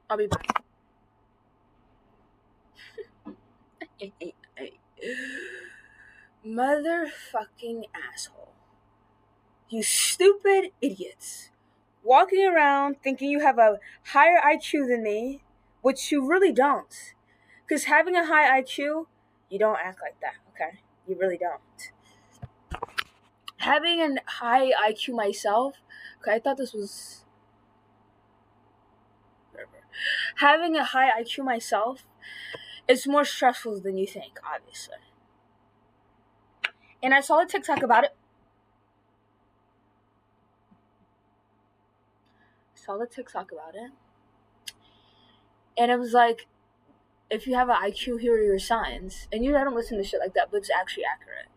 I'll be back. Motherfucking asshole. You stupid idiots. Walking around thinking you have a higher IQ than me, which you really don't. Because having a high IQ, you don't act like that, okay? You really don't. Having a high IQ myself, okay, I thought this was. Whatever. Having a high IQ myself is more stressful than you think, obviously. And I saw a TikTok about it. And it was like, if you have an IQ, here are your signs. And I don't listen to shit like that, but it's actually accurate.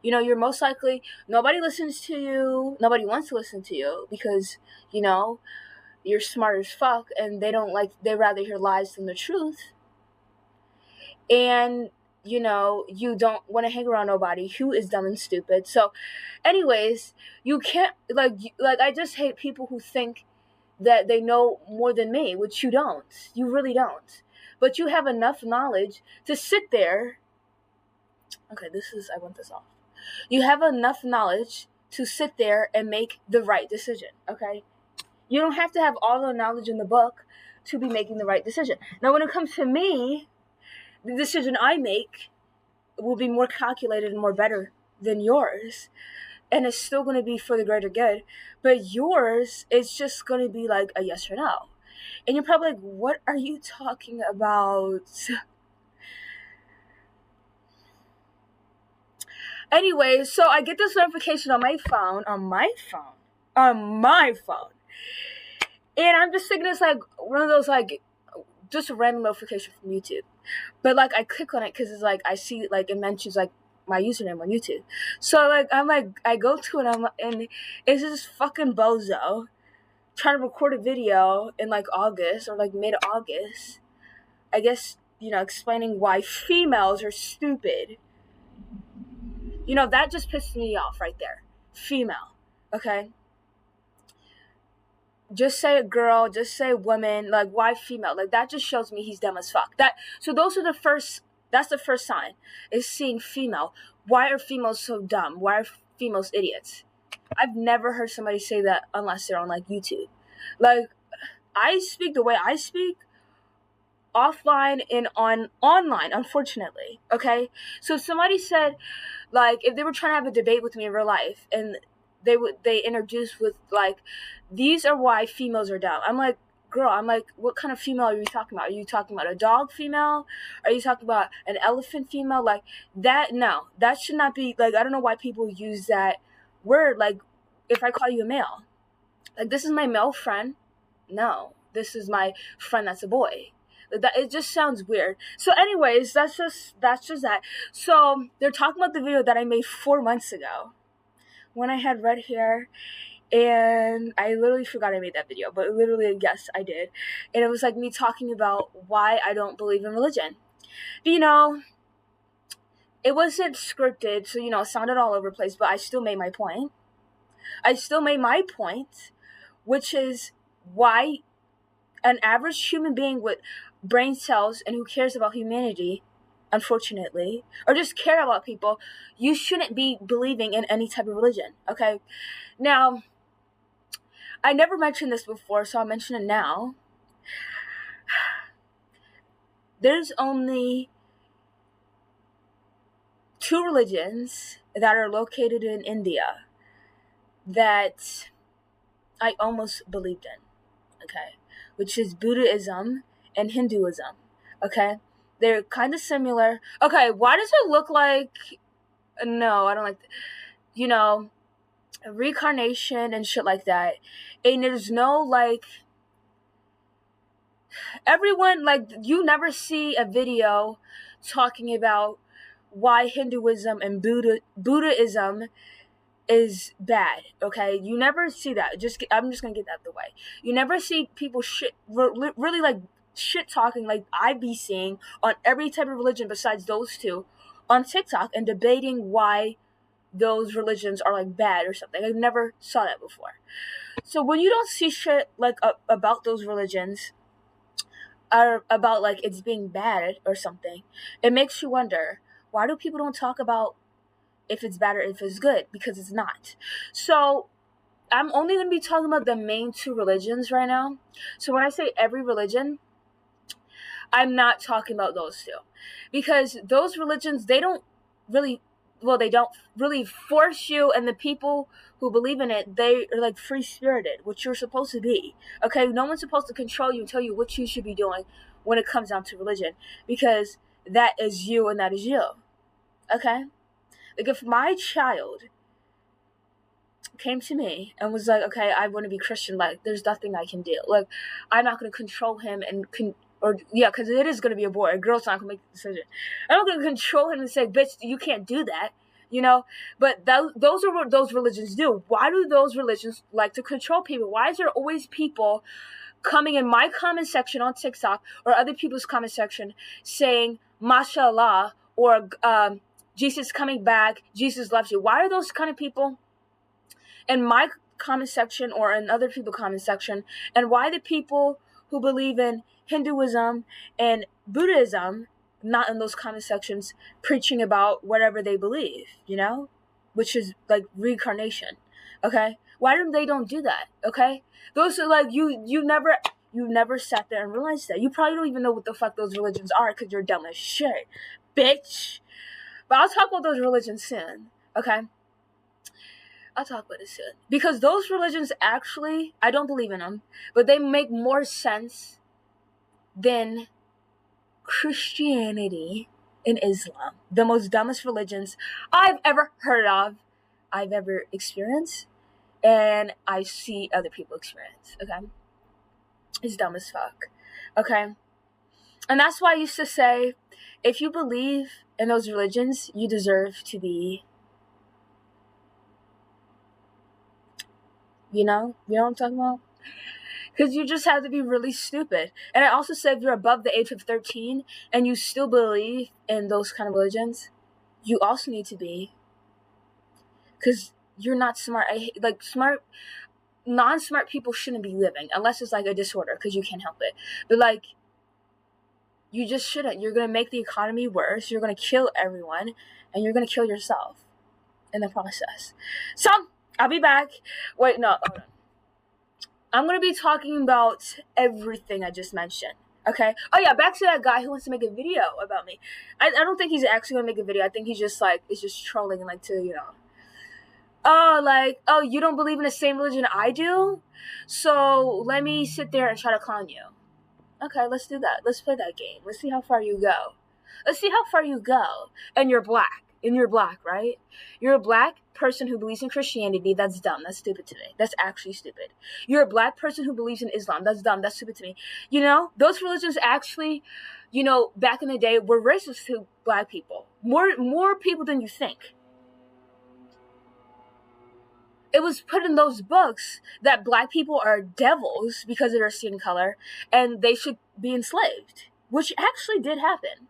You're most likely, nobody listens to you, nobody wants to listen to you because, you're smart as fuck and they rather hear lies than the truth. And, you don't want to hang around nobody who is dumb and stupid. So, anyways, you can't, I just hate people who think that they know more than me, which you don't. You really don't. But you have enough knowledge to sit there. Okay, I want this off. You have enough knowledge to sit there and make the right decision, okay? You don't have to have all the knowledge in the book to be making the right decision. Now, when it comes to me, the decision I make will be more calculated and more better than yours. And it's still going to be for the greater good. But yours, it's just going to be like a yes or no. And you're probably like, what are you talking about? Anyway, so I get this notification on my phone. And I'm just thinking it's like one of those like just a random notification from YouTube. But like I click on it because it's like I see like it mentions like my username on YouTube. So like I go to it and it's this fucking bozo trying to record a video in like August or like mid-August. I guess, explaining why females are stupid. That just pissed me off right there. Female. Okay? Just say a girl, just say woman, like why female? Like that just shows me he's dumb as fuck. That's the first sign, is seeing female. Why are females so dumb? Why are females idiots? I've never heard somebody say that unless they're on like YouTube. Like I speak the way I speak offline and online, unfortunately. Okay? So if somebody said, like, if they were trying to have a debate with me in real life and they introduced with like, these are why females are dumb. I'm like, girl, what kind of female are you talking about? Are you talking about a dog female? Are you talking about an elephant female? Like that? No, that should not be, like, I don't know why people use that word. Like, if I call you a male, like, this is my male friend. No, this is my friend that's a boy. That, it just sounds weird. So anyways, that's just that. So they're talking about the video that I made 4 months ago when I had red hair, and I literally forgot I made that video, but literally, yes, I did. And it was like me talking about why I don't believe in religion. But, it wasn't scripted, so it sounded all over the place, but I still made my point. Which is why an average human being with brain cells and who cares about humanity, unfortunately, or just care about people, you shouldn't be believing in any type of religion, okay? Now, I never mentioned this before, so I'll mention it now. There's only 2 religions that are located in India that I almost believed in, okay? Which is Buddhism and Hinduism, okay? They're kind of similar. Okay, why does it look like... No, I don't like... Reincarnation and shit like that. And there's no, like... Everyone, like, you never see a video talking about why Hinduism and Buddhism is bad, okay? You never see that. I'm just gonna get that out of the way. You never see people really like shit talking like I be seeing on every type of religion besides those 2 on TikTok and debating why those religions are like bad or something. I never saw that before. So when you don't see shit like about those religions, are about like it's being bad or something, it makes you wonder, why do people don't talk about if it's bad or if it's good? Because it's not. So I'm only going to be talking about the main two religions right now. So when I say every religion, I'm not talking about those two, because those religions, they don't really, well, they don't really force you, and the people who believe in it, they are like free spirited, which you're supposed to be. Okay, no one's supposed to control you and tell you what you should be doing when it comes down to religion, because that is you and that is you. Okay, like if my child came to me and was like, okay, I want to be Christian, like there's nothing I can do. Like I'm not going to control him and or yeah, because it is going to be a boy. A girl's not going to make the decision. I'm not going to control him and say, bitch, you can't do that, you know? But those are what those religions do. Why do those religions like to control people? Why is there always people coming in my comment section on TikTok or other people's comment section saying, mashallah, or Jesus coming back, Jesus loves you? Why are those kind of people in my comment section or in other people's comment section? And why the people who believe in Hinduism and Buddhism not in those comment sections preaching about whatever they believe, you know, which is like reincarnation? Okay, why don't do that? Okay, those are like you never sat there and realized that. You probably don't even know what the fuck those religions are because you're dumb as shit, bitch. But I'll talk about those religions soon. Okay, I'll talk about it soon. Because those religions actually, I don't believe in them, but they make more sense than Christianity and Islam. The most dumbest religions I've ever heard of, I've ever experienced, and I see other people experience. Okay? It's dumb as fuck. Okay? And that's why I used to say, if you believe in those religions, you deserve to be, you know what I'm talking about? Because you just have to be really stupid. And I also said, if you're above the age of 13 and you still believe in those kind of religions, you also need to be, because you're not smart. Non-smart people shouldn't be living unless it's like a disorder, because you can't help it. But like, you just shouldn't. You're going to make the economy worse. You're going to kill everyone, and you're going to kill yourself in the process. So, I'll be back. Wait, no, hold on. I'm going to be talking about everything I just mentioned. Okay? Oh yeah, back to that guy who wants to make a video about me. I don't think he's actually going to make a video. I think he's just like, it's just trolling and like to, you know. Oh, you don't believe in the same religion I do? So let me sit there and try to clown you. Okay, let's do that. Let's play that game. Let's see how far you go. And you're black. Right? You're a black person who believes in Christianity. That's dumb. That's stupid to me. That's actually stupid. You're a black person who believes in Islam. That's dumb. That's stupid to me. You know, those religions actually, you know, back in the day were racist to black people. More people than you think. It was put in those books that black people are devils because of their skin color and they should be enslaved, which actually did happen.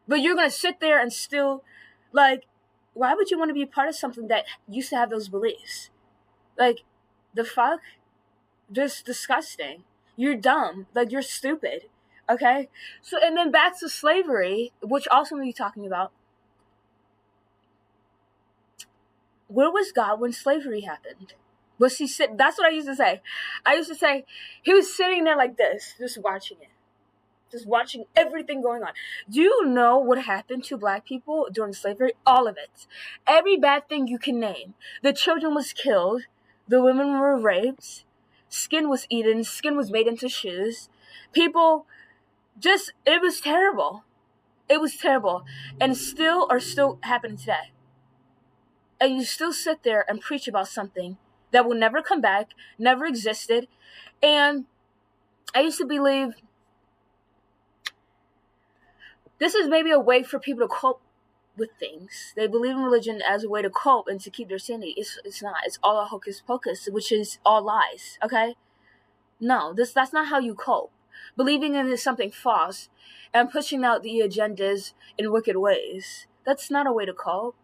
But you're going to sit there and still, like, why would you want to be a part of something that used to have those beliefs? Like, the fuck? Just disgusting. You're dumb. Like, you're stupid. Okay? So, and then back to slavery, which also we'll be talking about. Where was God when slavery happened? Was he sit? That's what I used to say. I used to say he was sitting there like this, just watching it, just watching everything going on. Do you know what happened to black people during slavery? All of it, every bad thing you can name. The children was killed, the women were raped, skin was eaten, skin was made into shoes. People, it was terrible. It was terrible, and still happening today. And you still sit there and preach about something that will never come back, never existed. And I used to believe this is maybe a way for people to cope with things. They believe in religion as a way to cope and to keep their sanity. It's not. It's all a hocus pocus, which is all lies. Okay? No, that's not how you cope. Believing in something false and pushing out the agendas in wicked ways. That's not a way to cope.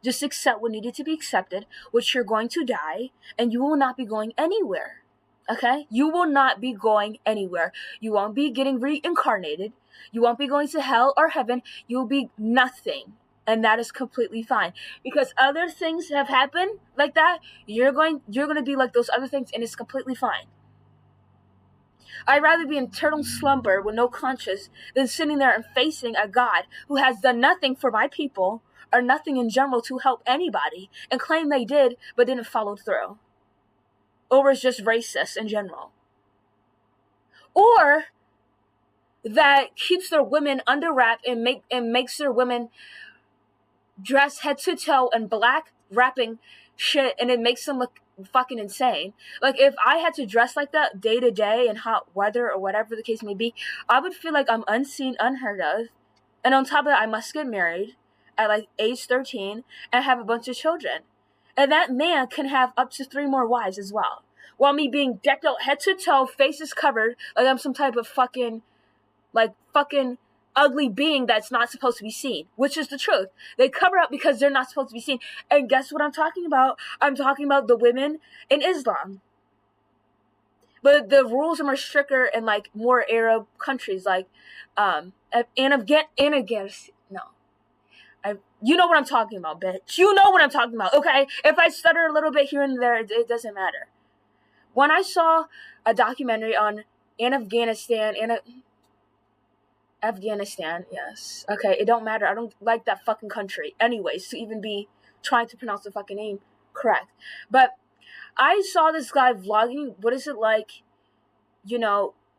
Just accept what needed to be accepted, which you're going to die, and you will not be going anywhere. Okay? You will not be going anywhere. You won't be getting reincarnated. You won't be going to hell or heaven. You'll be nothing. And that is completely fine. Because other things have happened like that, you're going to be like those other things, and it's completely fine. I'd rather be in eternal slumber with no conscience than sitting there and facing a God who has done nothing for my people or nothing in general to help anybody and claim they did but didn't follow through. Or is just racist in general. Or that keeps their women under wrap and makes their women dress head to toe in black wrapping shit, and it makes them look fucking insane. Like, if I had to dress like that day to day in hot weather or whatever the case may be, I would feel like I'm unseen, unheard of. And on top of that, I must get married at like age 13 and have a bunch of children. And that man can have up to 3 more wives as well. While me being decked out head to toe, faces covered, like I'm some type of fucking ugly being that's not supposed to be seen, which is the truth. They cover up because they're not supposed to be seen. And guess what I'm talking about? I'm talking about the women in Islam. But the rules are more stricter in like more Arab countries, like you know what I'm talking about, bitch. You know what I'm talking about, okay? If I stutter a little bit here and there, it doesn't matter. When I saw a documentary on Afghanistan, yes. Okay, it don't matter. I don't like that fucking country. Anyways, to even be trying to pronounce the fucking name correct. But I saw this guy vlogging, what is it like,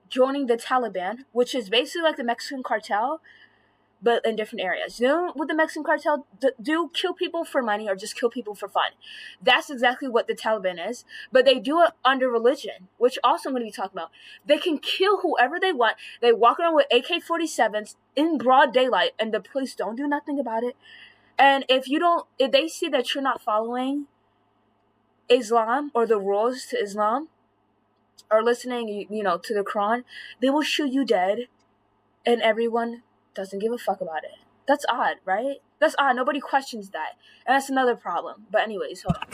joining the Taliban, which is basically like the Mexican cartel, but in different areas. You know what the Mexican cartel do? Kill people for money or just kill people for fun. That's exactly what the Taliban is, but they do it under religion, which also I'm going to be talking about. They can kill whoever they want. They walk around with AK-47s in broad daylight, and the police don't do nothing about it. And if they see that you're not following Islam or the rules to Islam, or listening, to the Quran, they will shoot you dead, and everyone doesn't give a fuck about it. That's odd, right? That's odd. Nobody questions that. And that's another problem. But anyways, hold on.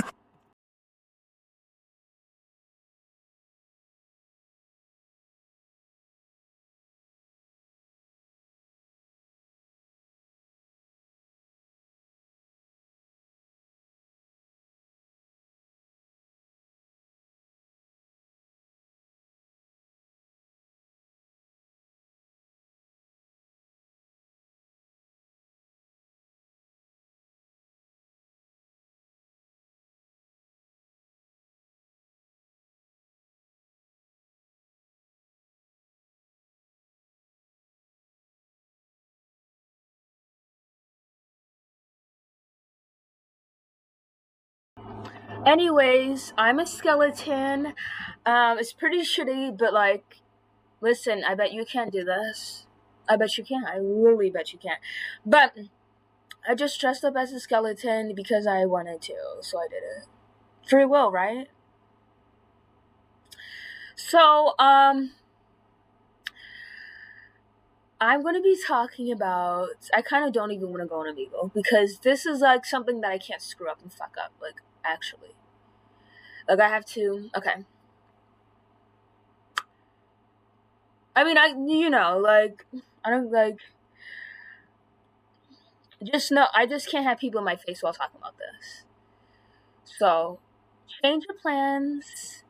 Anyways, I'm a skeleton. It's pretty shitty, but like, listen, I bet you can't do this. I bet you can. I really bet you can. But I just dressed up as a skeleton because I wanted to, so I did it. Free will, right? So, I'm going to be talking about, I kind of don't even want to go on Omegle because this is like something that I can't screw up and fuck up, like, actually. Like, I have to, okay. I mean, I don't, like, just know, I just can't have people in my face while talking about this. So, change your plans.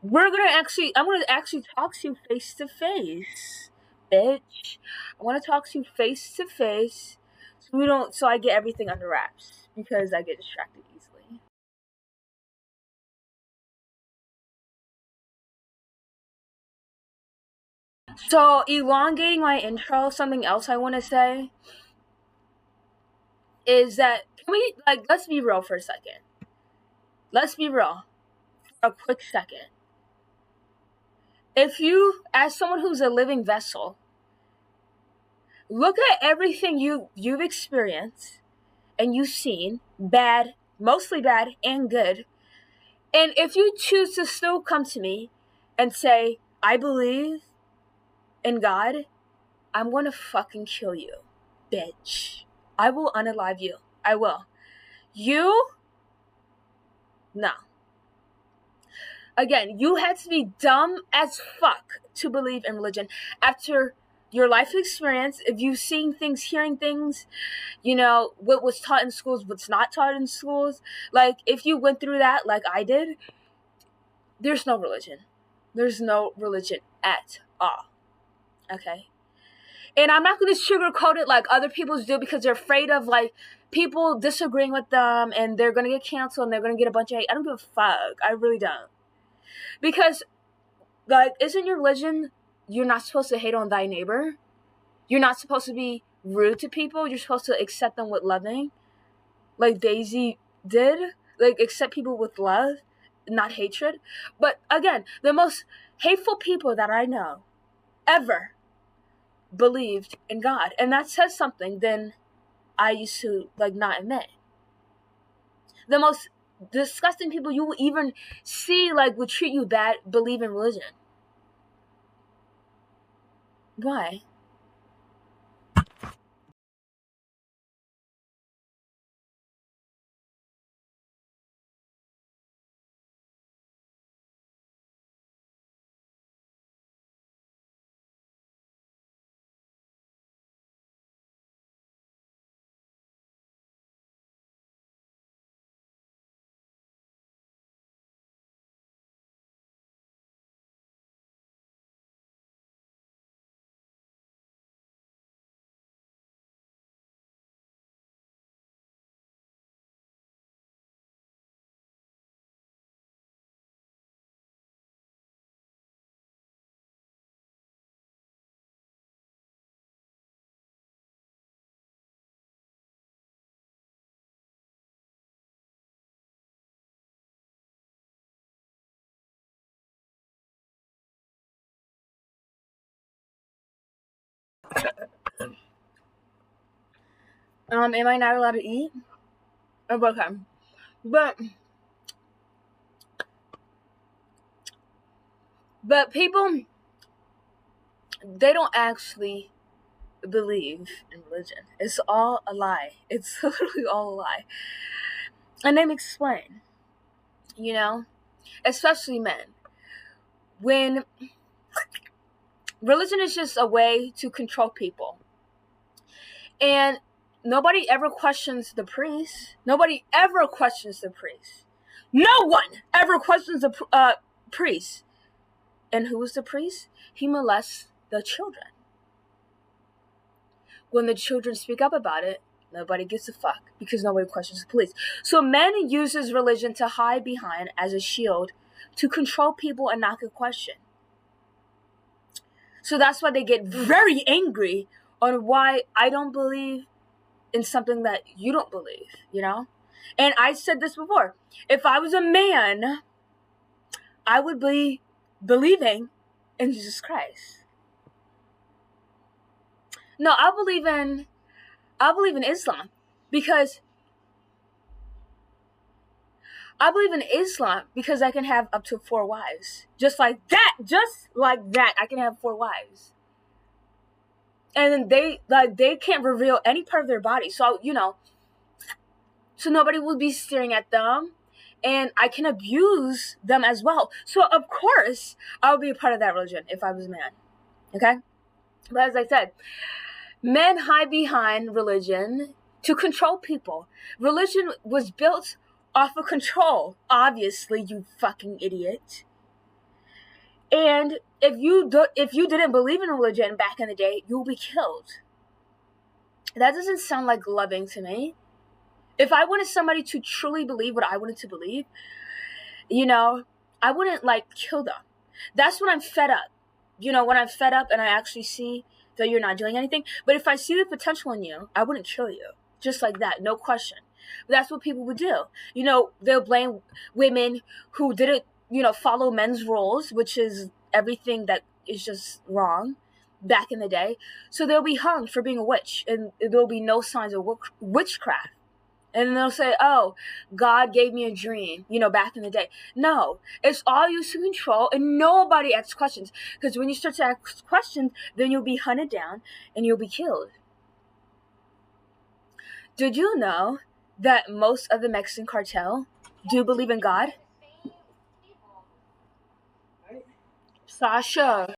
I'm going to actually talk to you face to face, bitch. I want to talk to you face to face so I get everything under wraps because I get distracted easily. So, elongating my intro, something else I want to say is that, let's be real for a second. Let's be real for a quick second. If you, as someone who's a living vessel, look at everything you've experienced and you've seen, bad, mostly bad and good, and if you choose to still come to me and say, I believe in God, I'm gonna fucking kill you, bitch. I will unalive you. I will. You? No. Again, you had to be dumb as fuck to believe in religion after your life experience. If you've seen things, hearing things, what was taught in schools, what's not taught in schools. Like, if you went through that like I did, there's no religion. There's no religion at all. Okay? And I'm not going to sugarcoat it like other people do because they're afraid of, like, people disagreeing with them and they're going to get canceled and they're going to get a bunch of hate. I don't give a fuck. I really don't. Because, like, isn't your religion, you're not supposed to hate on thy neighbor? You're not supposed to be rude to people. You're supposed to accept them with loving. Like Daisy did. Like, accept people with love, not hatred. But, again, the most hateful people that I know ever believed in God. And that says something then I used to, like, not admit. The most disgusting people you will even see, like, would treat you bad, believe in religion. Why? Am I not allowed to eat? Oh, okay. But people, they don't actually believe in religion. It's all a lie. It's literally all a lie. And let me explain. Especially men. When religion is just a way to control people. And nobody ever questions the priest. Nobody ever questions the priest. No one ever questions the priest. And who is the priest? He molests the children. When the children speak up about it, nobody gives a fuck because nobody questions the police. So men uses religion to hide behind as a shield to control people and not get questioned. So that's why they get very angry on why I don't believe in something that you don't believe, And I said this before. If I was a man, I would be believing in Jesus Christ. No, I believe in Islam because I can have up to 4 wives. Just like that, I can have 4 wives. And they can't reveal any part of their body. So, so nobody will be staring at them. And I can abuse them as well. So, of course, I would be a part of that religion if I was a man. Okay? But as I said, men hide behind religion to control people. Religion was built off of control, obviously, you fucking idiot. And if you didn't believe in religion back in the day, you'll be killed. That doesn't sound like loving to me. If I wanted somebody to truly believe what I wanted to believe, I wouldn't, kill them. That's when I'm fed up. When I'm fed up and I actually see that you're not doing anything. But if I see the potential in you, I wouldn't kill you. Just like that, no question. But that's what people would do. They'll blame women who didn't, follow men's roles, which is everything that is just wrong back in the day. So they'll be hung for being a witch, and there'll be no signs of witchcraft. And they'll say, oh, God gave me a dream, back in the day. No, it's all used to control, and nobody asks questions. Because when you start to ask questions, then you'll be hunted down, and you'll be killed. Did you know that most of the Mexican cartel do believe in God? Sasha.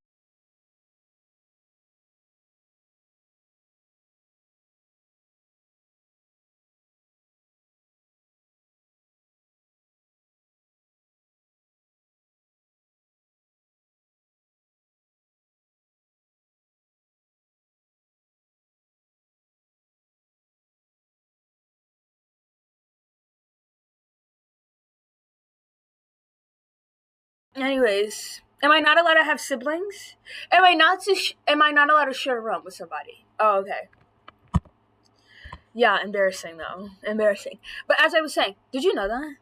Anyways, am I not allowed to have siblings? Am I not allowed to share a room with somebody? Oh, okay. Yeah, embarrassing though. Embarrassing. But as I was saying, did you know that?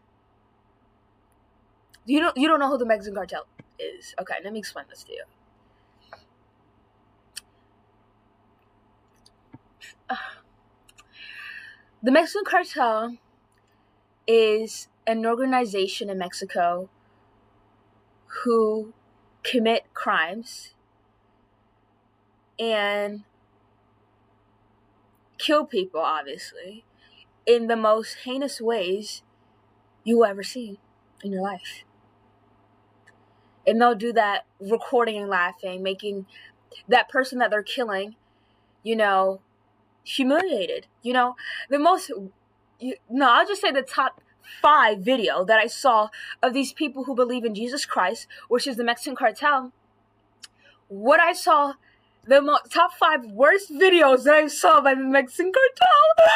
You don't know who the Mexican cartel is. Okay, let me explain this to you. The Mexican cartel is an organization in Mexico who commit crimes and kill people, obviously, in the most heinous ways you will ever see in your life. And they'll do that recording and laughing, making that person that they're killing, humiliated. I'll just say the top 5 video that I saw of these people who believe in Jesus Christ, which is the Mexican cartel. What I saw, the top 5 worst videos that I saw by the Mexican cartel.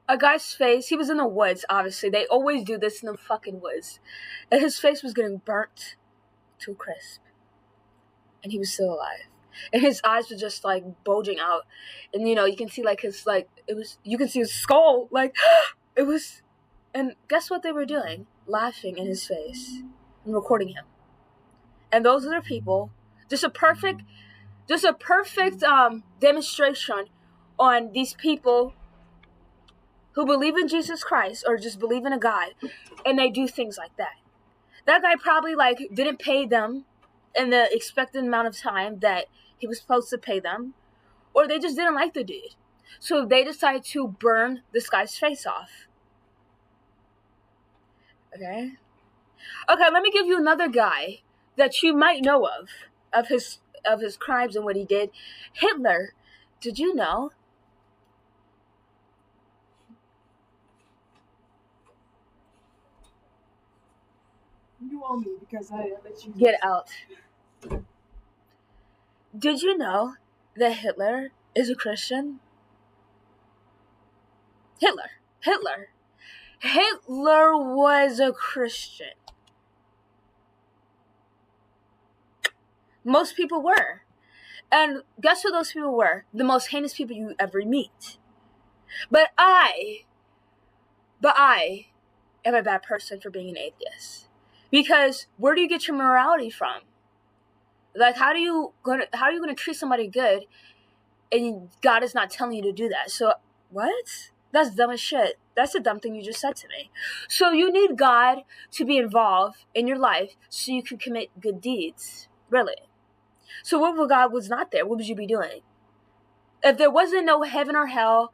A guy's face, he was in the woods, obviously. They always do this in the fucking woods. And his face was getting burnt to a crisp. And he was still alive. And his eyes were just like bulging out. And you can see you can see his skull. It was, and guess what they were doing? Laughing in his face and recording him. And those are the people, just a perfect demonstration on these people who believe in Jesus Christ or just believe in a God, and they do things like that. That guy probably didn't pay them in the expected amount of time that he was supposed to pay them, or they just didn't like the dude. So they decided to burn this guy's face off. Okay, let me give you another guy that you might know of his crimes and what he did. Hitler. Did you know? You owe me because I let you get out. Did you know that Hitler is a Christian? Hitler was a Christian. Most people were. And guess who those people were? The most heinous people you ever meet. But I am a bad person for being an atheist. Because where do you get your morality from? How are you gonna treat somebody good and God is not telling you to do that? So what? That's dumb as shit. That's a dumb thing you just said to me. So you need God to be involved in your life so you can commit good deeds. Really. So what if God was not there? What would you be doing? If there wasn't no heaven or hell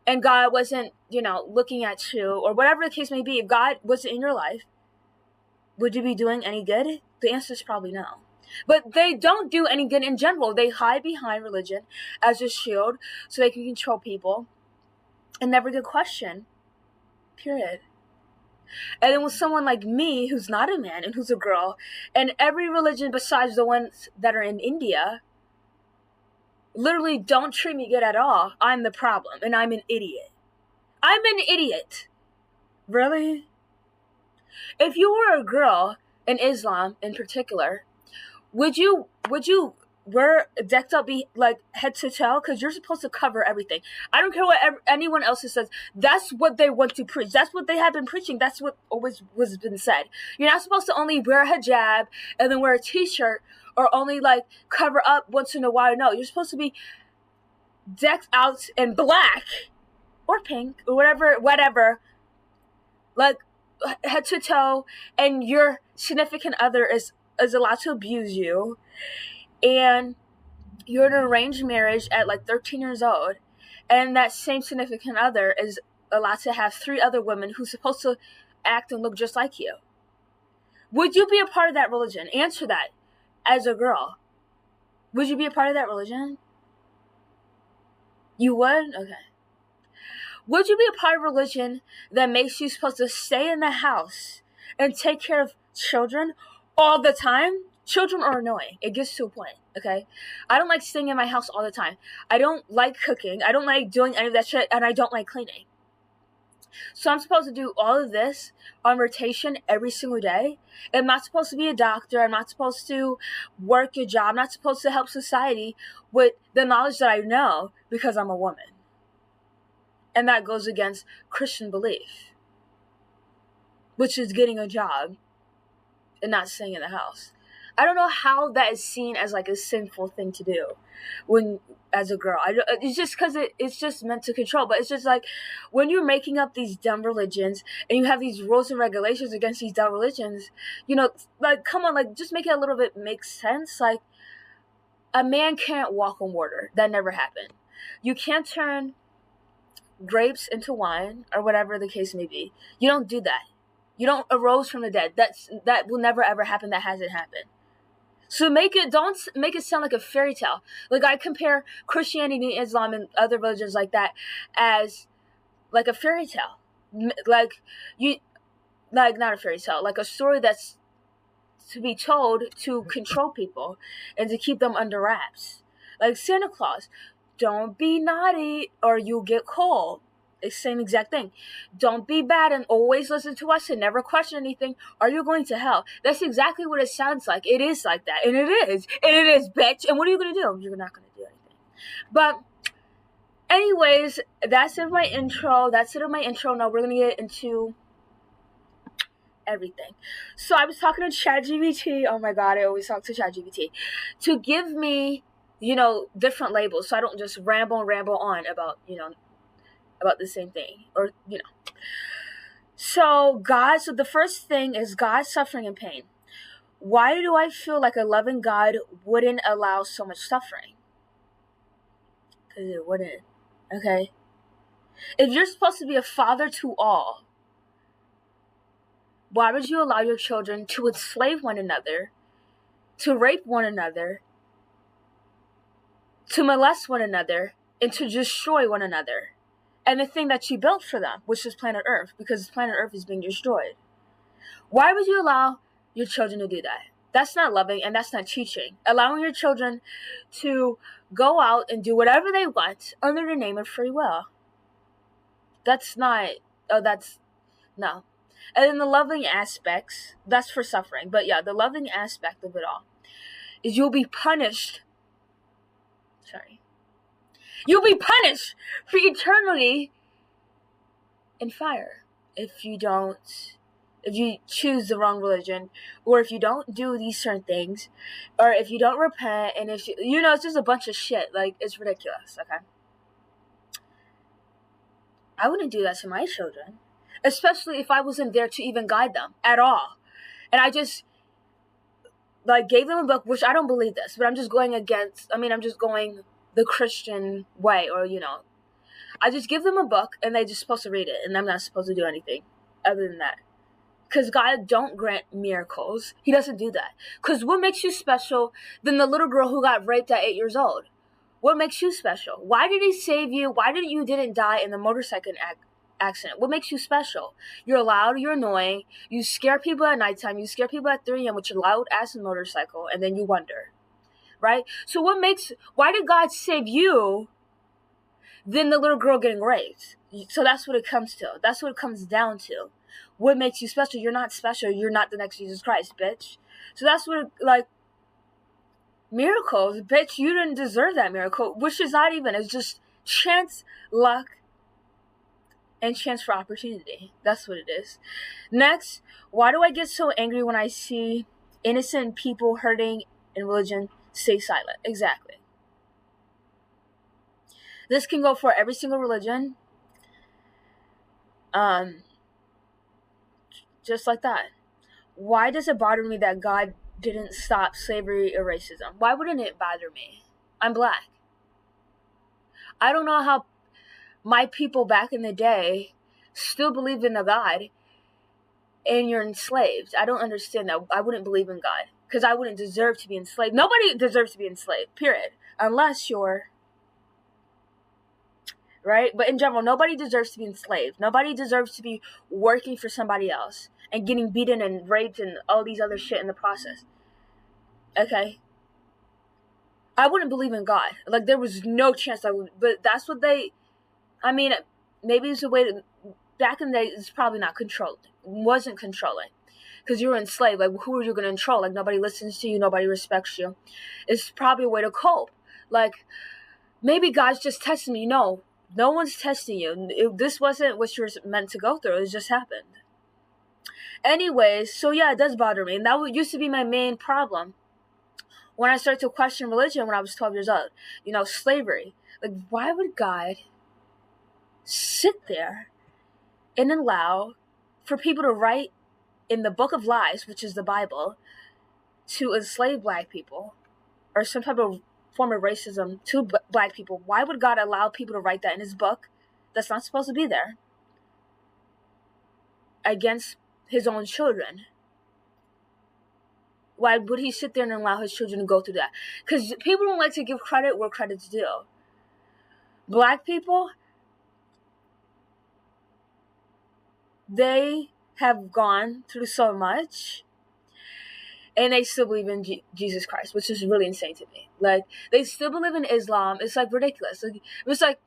and God wasn't, looking at you or whatever the case may be, if God wasn't in your life, would you be doing any good? The answer is probably no. But they don't do any good in general. They hide behind religion as a shield so they can control people and never get questioned. Period. And then with someone like me, who's not a man and who's a girl, and every religion besides the ones that are in India literally don't treat me good at all, I'm the problem, and I'm an idiot. I'm an idiot. Really? If you were a girl in Islam in particular, would you wear decked up head to toe? Because you're supposed to cover everything. I don't care what anyone else says. That's what they want to preach. That's what they have been preaching. That's what always was been said. You're not supposed to only wear a hijab and then wear a t-shirt or only cover up once in a while. No, you're supposed to be decked out in black or pink or whatever, head to toe, and your significant other is allowed to abuse you, and you're in an arranged marriage at 13 years old, and that same significant other is allowed to have 3 other women who's supposed to act and look just like you. Would you be a part of that religion? Answer that as a girl. Would you be a part of that religion? You would? Okay. Would you be a part of a religion that makes you supposed to stay in the house and take care of children all the time? Children are annoying. It gets to a point, okay? I don't like staying in my house all the time. I don't like cooking. I don't like doing any of that shit, and I don't like cleaning. So I'm supposed to do all of this on rotation every single day. I'm not supposed to be a doctor. I'm not supposed to work a job. I'm not supposed to help society with the knowledge that I know because I'm a woman. And that goes against Christian belief, which is getting a job and not staying in the house. I don't know how that is seen as like a sinful thing to do when as a girl. It's just because it's just meant to control. But it's just like when you're making up these dumb religions and you have these rules and regulations against these dumb religions, you know, like, come on, like, just make it a little bit make sense. Like, a man can't walk on water. That never happened. You can't turn grapes into wine or whatever the case may be. You don't do that. You don't arose from the dead. That will never ever happen. That hasn't happened. So don't make it sound like a fairy tale. Like, I compare Christianity, Islam, and other religions like that as like a fairy tale. Not a fairy tale, like a story that's to be told to control people and to keep them under wraps. Like Santa Claus, don't be naughty or you'll get cold. It's the same exact thing. Don't be bad and always listen to us and never question anything, or you're going to hell. That's exactly what it sounds like. It is like that. And it is. And it is, bitch. And what are you going to do? You're not going to do anything. But anyways, that's it of my intro. Now we're going to get into everything. So I was talking to ChatGPT. Oh my God, I always talk to ChatGPT to give me, different labels so I don't just ramble on about, about the same thing, or so the first thing is God's suffering and pain. Why do I feel like a loving God wouldn't allow so much suffering? Because it wouldn't. Okay, if you're supposed to be a father to all, why would you allow your children to enslave one another, to rape one another, to molest one another, and to destroy one another? And the thing that you built for them, which is planet Earth, because planet Earth is being destroyed. Why would you allow your children to do that? That's not loving, and that's not teaching. Allowing your children to go out and do whatever they want under the name of free will. No. And then the loving aspects, that's for suffering. But yeah, the loving aspect of it all is you'll be punished. You'll be punished for eternity in fire if you choose the wrong religion, or if you don't do these certain things, or if you don't repent, and if it's just a bunch of shit. Like, it's ridiculous, okay? I wouldn't do that to my children, especially if I wasn't there to even guide them at all. And I just, gave them a book, which I don't believe this, but I'm just going the Christian way, or I just give them a book and they're just supposed to read it, and I'm not supposed to do anything other than that. Because God don't grant miracles. He doesn't do that. Because what makes you special than the little girl who got raped at 8 years old? What makes you special? Why did he save you? Why didn't die in the motorcycle accident? What makes you special? You're loud, you're annoying, you scare people at nighttime, you scare people at 3 a.m. with your loud ass motorcycle, and then you wonder. Right? So why did God save you than the little girl getting raped? So that's what it comes to. That's what it comes down to. What makes you special? You're not special. You're not the next Jesus Christ, bitch. So that's what, miracles, bitch, you didn't deserve that miracle, which is not even, it's just chance, luck, and chance for opportunity. That's what it is. Next, why do I get so angry when I see innocent people hurting in religion? Stay silent. Exactly. This can go for every single religion. Just like that. Why does it bother me that God didn't stop slavery or racism? Why wouldn't it bother me? I'm black. I don't know how my people back in the day still believed in a God and you're enslaved. I don't understand that. I wouldn't believe in God because I wouldn't deserve to be enslaved. Nobody deserves to be enslaved, period. Unless you're, right? But in general, nobody deserves to be enslaved. Nobody deserves to be working for somebody else and getting beaten and raped and all these other shit in the process. Okay? I wouldn't believe in God. Like, there was no chance I would. But that's what they, I mean, maybe it's a way to, back in the day, it's probably not controlled. It wasn't controlling. Because you were enslaved. Like, who are you going to control? Like, nobody listens to you. Nobody respects you. It's probably a way to cope. Like, maybe God's just testing me. No one's testing you. This wasn't what you were meant to go through. It just happened. Anyways, so yeah, it does bother me. And that used to be my main problem. When I started to question religion when I was 12 years old. Slavery. Like, why would God sit there and allow for people to write in the book of lies, which is the Bible, to enslave black people or some type of form of racism to black people? Why would God allow people to write that in his book that's not supposed to be there against his own children? Why would he sit there and allow his children to go through that? Because people don't like to give credit where credit's due. Black people, they have gone through so much, and they still believe in Jesus Christ, which is really insane to me. Like, they still believe in Islam. It's like ridiculous. Like, it's like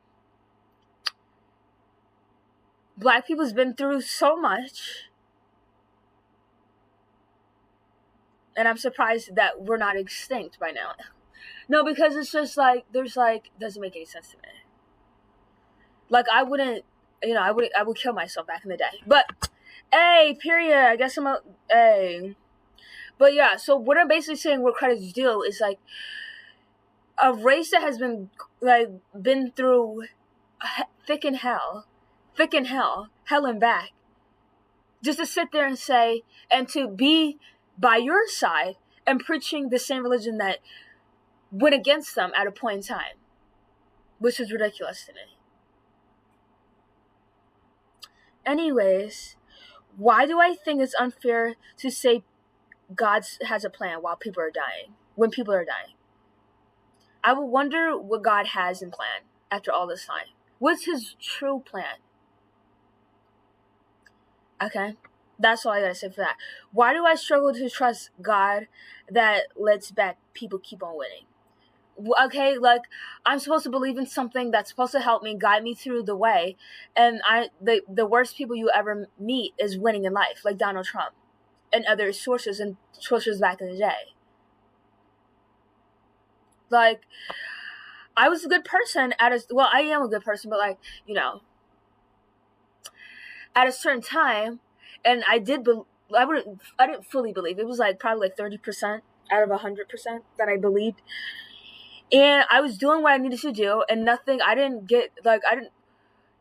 black people's been through so much, and I'm surprised that we're not extinct by now. No, because it's just like, doesn't make any sense to me. Like, I would kill myself back in the day. But, hey, period. I guess hey. But yeah, so what I'm basically saying what credit's due is like a race that has been through thick and hell and back, just to sit there and say, and to be by your side and preaching the same religion that went against them at a point in time, which is ridiculous to me. Anyways, why do I think it's unfair to say God has a plan while people are dying, when people are dying? I would wonder what God has in plan after all this time. What's his true plan? Okay, that's all I gotta say for that. Why do I struggle to trust God that lets bad people keep on winning? Okay, like, I'm supposed to believe in something that's supposed to help me, guide me through the way, and the worst people you ever meet is winning in life, like Donald Trump and other sources back in the day. Like, I was a good person I am a good person, but like, at a certain time, and I didn't fully believe. It was like probably like 30% out of 100% that I believed. And I was doing what I needed to do, and I didn't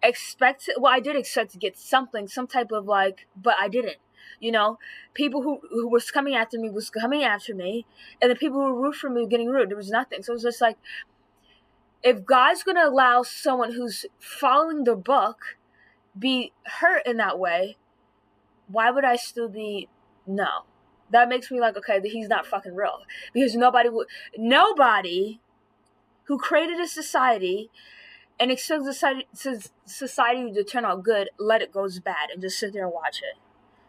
expect I did expect to get something, some type of but I didn't. People who was coming after me, and the people who were rude for me were getting rude. There was nothing. So it was just like, if God's going to allow someone who's following the book be hurt in that way, why would I still be? No. That makes me like, okay, he's not fucking real. Because nobody who created a society and expects society to turn out good, let it go bad and just sit there and watch it.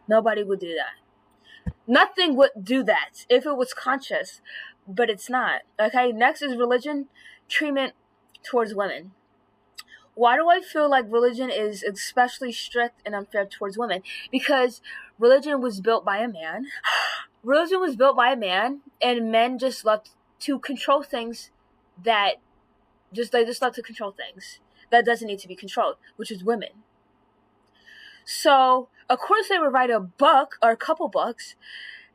Nobody would do that. Nothing would do that if it was conscious, but it's not. Okay, next is religion, treatment towards women. Why do I feel like religion is especially strict and unfair towards women? Because religion was built by a man. And men just love to control things they just love to control things that doesn't need to be controlled, which is women. So, of course, they would write a book or a couple books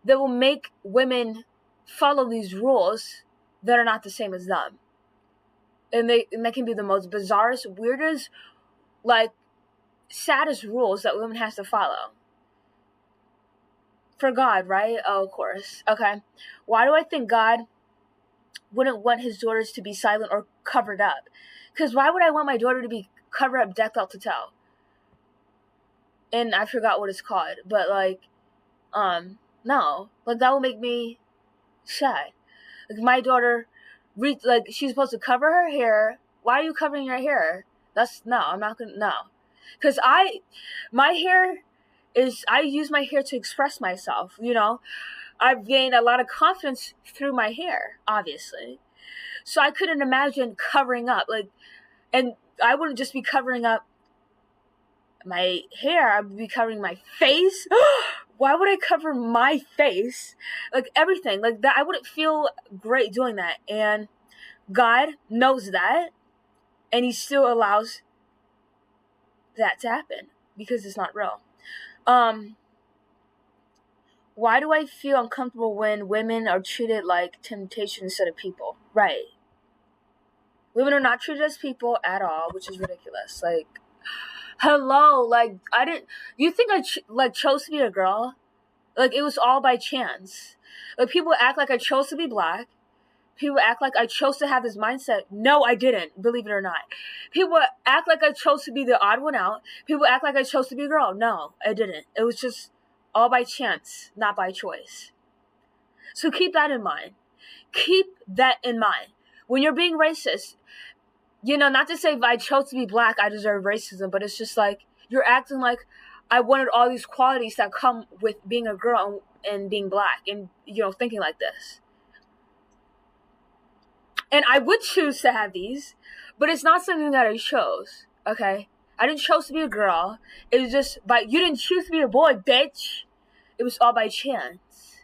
that will make women follow these rules that are not the same as them. And they can be the most bizarrest, weirdest, saddest rules that women has to follow. For God, right? Oh, of course. Okay. Why do I think God wouldn't want his daughters to be silent or covered up? Because why would I want my daughter to be covered up, decked out to toe? And I forgot what it's called, but No, like that will make me sad. Like my daughter, like she's supposed to cover her hair. Why are you covering your hair? I'm not gonna, no, because my hair I use my hair to express myself. I've gained a lot of confidence through my hair, obviously. So I couldn't imagine covering up, and I wouldn't just be covering up my hair, I would be covering my face. Why would I cover my face? Like everything, like that, I wouldn't feel great doing that. And God knows that, and He still allows that to happen because it's not real. Why do I feel uncomfortable when women are treated like temptation instead of people? Right. Women are not treated as people at all, which is ridiculous. Like, hello, like you think I chose to be a girl? Like, it was all by chance. Like, people act like I chose to be black. People act like I chose to have this mindset. No, I didn't, believe it or not. People act like I chose to be the odd one out. People act like I chose to be a girl. No, I didn't. It was just all by chance, not by choice. So keep that in mind. Keep that in mind. When you're being racist, not to say if I chose to be black, I deserve racism, but it's just like, you're acting like I wanted all these qualities that come with being a girl and being black and, thinking like this. And I would choose to have these, but it's not something that I chose, okay? I didn't choose to be a girl. It was just you didn't choose to be a boy, bitch. It was all by chance,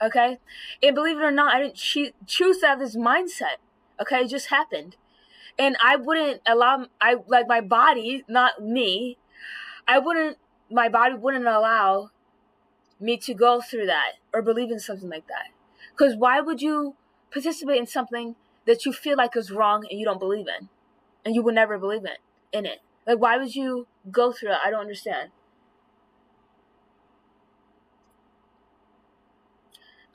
okay? And believe it or not, I didn't choose to have this mindset, okay? It just happened. And I wouldn't allow, my body, not me, my body wouldn't allow me to go through that or believe in something like that. Because why would you participate in something that you feel like is wrong and you don't believe in? And you would never believe in it. Like, why would you go through it? I don't understand.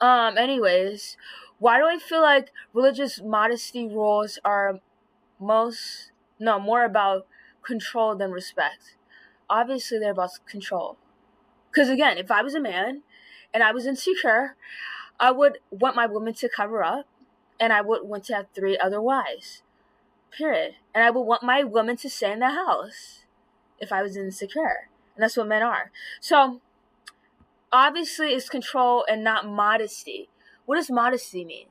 Anyways, why do I feel like religious modesty rules are more about control than respect? Obviously, they're about control. Because again, if I was a man and I was insecure, I would want my woman to cover up, and I would want to have 3 other wives. Period. And I would want my woman to stay in the house if I was insecure. And that's what men are. So, obviously, it's control and not modesty. What does modesty mean?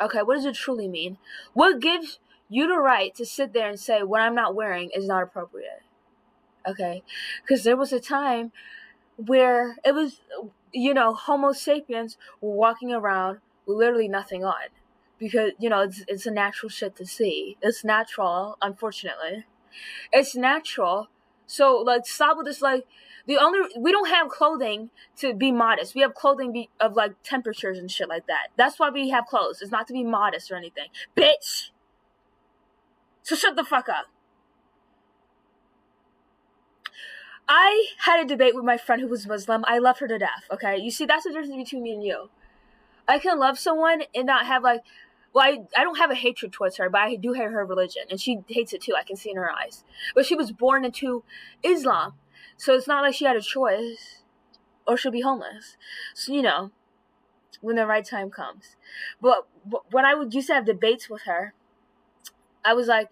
Okay, what does it truly mean? What gives you the right to sit there and say, what I'm not wearing is not appropriate? Okay? Because there was a time where it was, Homo sapiens were walking around with literally nothing on. Because, it's a natural shit to see. It's natural, unfortunately. It's natural. So, stop with this, we don't have clothing to be modest. We have clothing of, temperatures and shit like that. That's why we have clothes. It's not to be modest or anything. Bitch! So shut the fuck up. I had a debate with my friend who was Muslim. I love her to death, okay? You see, that's the difference between me and you. I can love someone and not have, I don't have a hatred towards her, but I do hate her religion. And she hates it too. I can see in her eyes. But she was born into Islam. So it's not like she had a choice. Or she'll be homeless. So, when the right time comes. But when I used to have debates with her, I was like,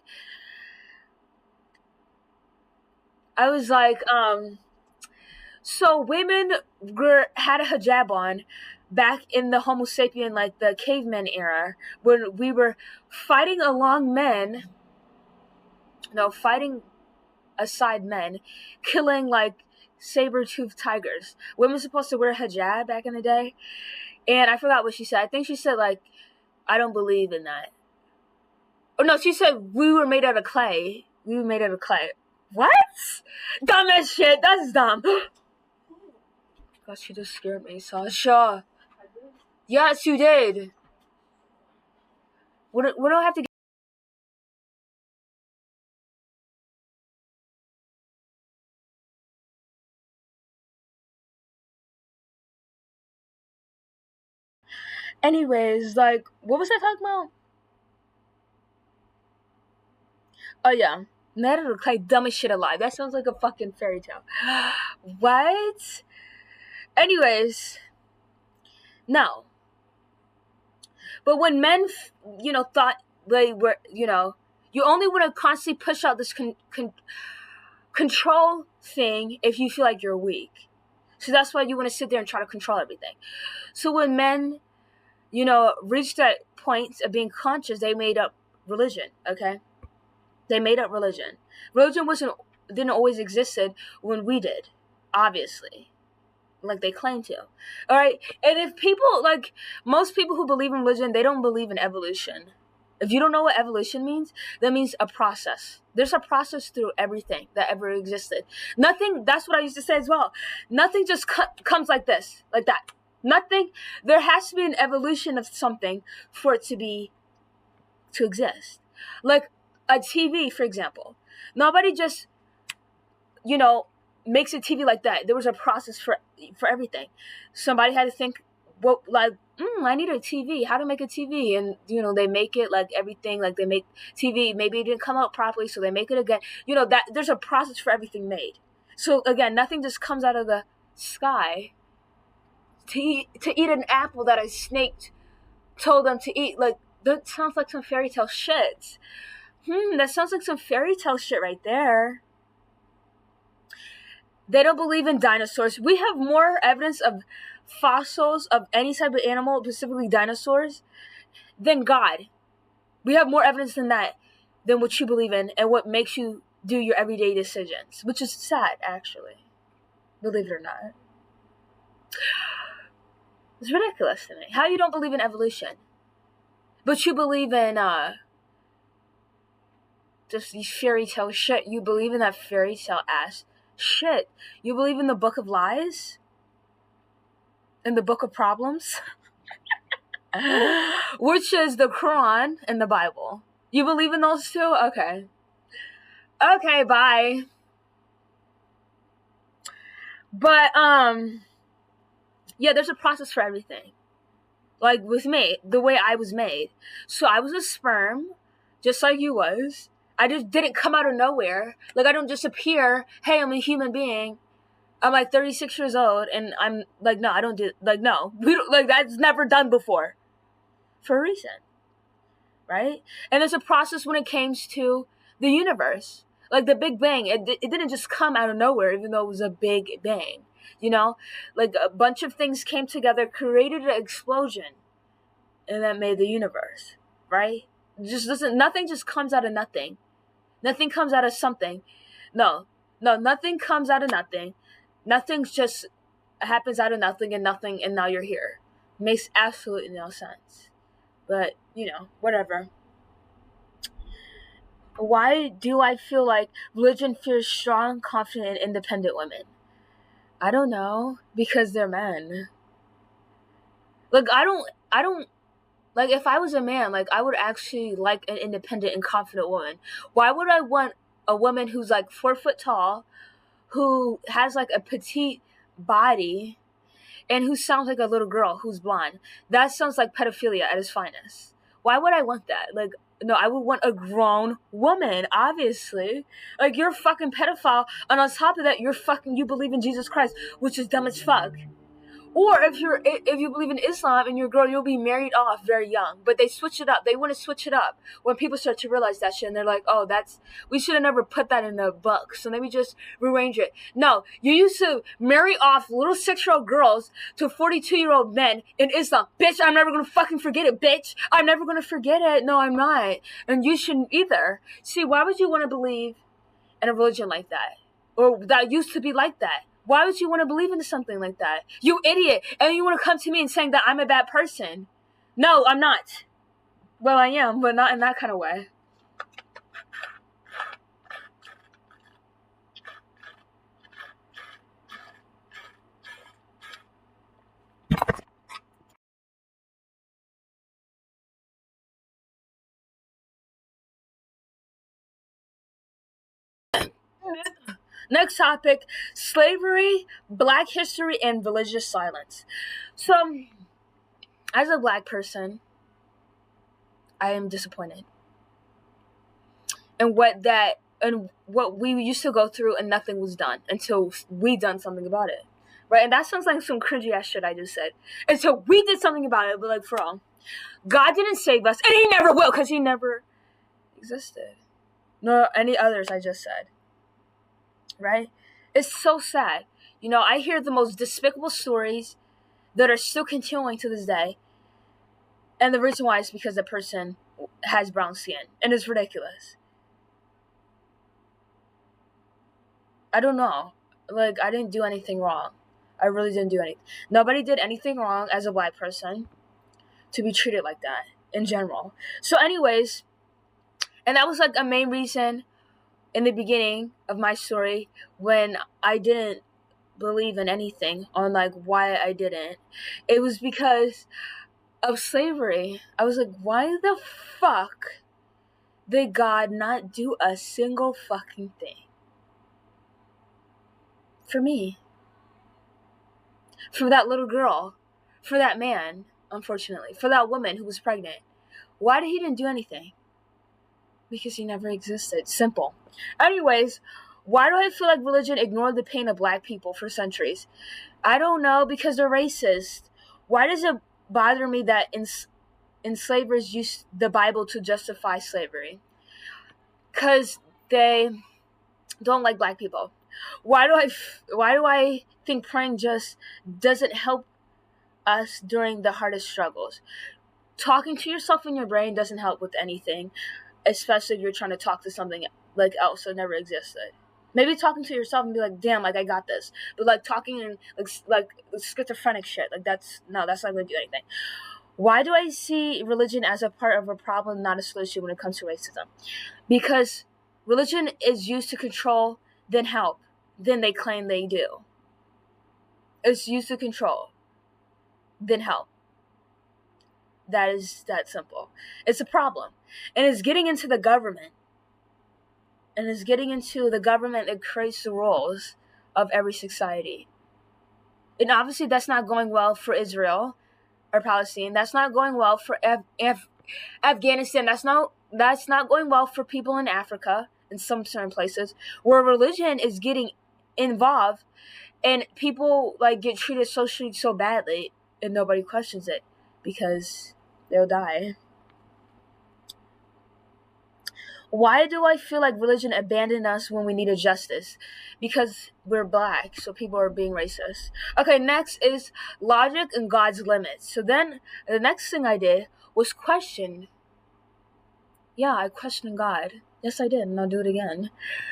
so women had a hijab on back in the Homo sapien, the caveman era, when we were fighting aside men, killing saber-toothed tigers. Women supposed to wear hijab back in the day, and I forgot what she said. I think she said I don't believe in that. Oh no, she said we were made out of clay. We were made out of clay. What? Dumb as shit. That's dumb. God, she just scared me, Sasha. Yes, you did. We don't have to get... Anyways, what was I talking about? Oh, yeah. Made out of clay, dumbest shit alive. That sounds like a fucking fairy tale. What? Anyways, no. But when men, thought they were, you only want to constantly push out this control thing if you feel like you're weak. So that's why you want to sit there and try to control everything. So when men, reached that point of being conscious, they made up religion, okay? They made up religion. Religion didn't always existed when we did, obviously. Like they claim to. All right? And if people, most people who believe in religion, they don't believe in evolution. If you don't know what evolution means, that means a process. There's a process through everything that ever existed. Nothing, that's what I used to say as well. Nothing just comes like this, like that. Nothing, there has to be an evolution of something for it to exist. Like a TV, for example. Nobody just, makes a TV like that. There was a process for everything. Somebody had to think, I need a TV. How to make a TV? And, they make it like everything, like they make TV. Maybe it didn't come out properly, so they make it again. That there's a process for everything made. So again, nothing just comes out of the sky to eat an apple that a snake told them to eat. Like, that sounds like some fairy tale shit. That sounds like some fairy tale shit right there. They don't believe in dinosaurs. We have more evidence of fossils of any type of animal, specifically dinosaurs, than God. We have more evidence than that, than what you believe in and what makes you do your everyday decisions, which is sad, actually. Believe it or not. It's ridiculous to me. How you don't believe in evolution, but you believe in just these fairy tale shit. You believe in that fairy tale ass shit. You believe in the book of lies? In the book of problems? Which is the Quran and the Bible. You believe in those two? Okay. Okay, bye. But, yeah, there's a process for everything. Like with me, the way I was made. So I was a sperm, just like you was. I just didn't come out of nowhere. Like, I don't just appear, hey, I'm a human being. I'm like 36 years old, and I'm like, no, I don't do, like, no. We don't, like, that's never done before. For a reason. Right? And there's a process when it comes to the universe. Like the Big Bang, it didn't just come out of nowhere, even though it was a big bang. Like a bunch of things came together, created an explosion, and that made the universe. Right? Nothing just comes out of nothing. Nothing comes out of something. No, nothing comes out of nothing. Nothing just happens out of nothing, and now you're here. Makes absolutely no sense. But, whatever. Why do I feel like religion fears strong, confident, and independent women? I don't know. Because they're men. Like, I don't, like, if I was a man, like, I would actually like an independent and confident woman. Why would I want a woman who's, like, 4 foot tall, who has, like, a petite body, and who sounds like a little girl who's blonde? That sounds like pedophilia at its finest. Why would I want that? Like, no, I would want a grown woman, obviously. Like, you're a fucking pedophile, and on top of that, you believe in Jesus Christ, which is dumb as fuck. Or if you believe in Islam and you're a girl, you'll be married off very young. But they switch it up. They want to switch it up when people start to realize that shit. And they're like, oh, we should have never put that in the book. So let me just rearrange it. No, you used to marry off little 6-year-old girls to 42-year-old men in Islam. Bitch, I'm never going to fucking forget it, bitch. I'm never going to forget it. No, I'm not. And you shouldn't either. See, why would you want to believe in a religion like that? Or that used to be like that? Why would you want to believe into something like that? You idiot. And you want to come to me and saying that I'm a bad person. No, I'm not. Well, I am, but not in that kind of way. Next topic, slavery, black history, and religious silence. So, as a black person, I am disappointed in what we used to go through, and nothing was done until we done something about it, right? And that sounds like some cringy ass shit I just said. And so we did something about it, but like for all, God didn't save us, and He never will, because He never existed. Nor any others I just said. Right? It's so sad. You know, I hear the most despicable stories that are still continuing to this day. And the reason why is because the person has brown skin. And it's ridiculous. I don't know. Like, I didn't do anything wrong. I really didn't do anything. Nobody did anything wrong as a black person to be treated like that in general. So anyways, and that was like a main reason in the beginning of my story when I didn't believe in anything on like why I didn't. It was because of slavery. I was like, why the fuck did God not do a single fucking thing for me? For that little girl, for that man, unfortunately, for that woman who was pregnant. Why did He didn't do anything? Because He never existed. Simple. Anyways, why do I feel like religion ignored the pain of black people for centuries? I don't know, because they're racist. Why does it bother me that enslavers used the Bible to justify slavery? Because they don't like black people. Why do I think praying just doesn't help us during the hardest struggles? Talking to yourself in your brain doesn't help with anything, especially if you're trying to talk to something like else that never existed. Maybe talking to yourself and be like, damn, like I got this. But like talking in like schizophrenic shit, like that's not gonna do anything. Why do I see religion as a part of a problem, not a solution when it comes to racism? Because religion is used to control, then help, then they claim they do. It's used to control, then help. That is that simple. It's a problem. And it's getting into the government. And it's getting into the government that creates the rules of every society. And obviously that's not going well for Israel or Palestine. That's not going well for Afghanistan. That's not going well for people in Africa in some certain places where religion is getting involved and people like get treated socially so badly and nobody questions it because they'll die. Why do I feel like religion abandoned us when we needed justice? Because we're black, so people are being racist. Okay, next is logic and God's limits. So then the next thing I did was question. Yeah, I questioned God. Yes, I did, and I'll do it again.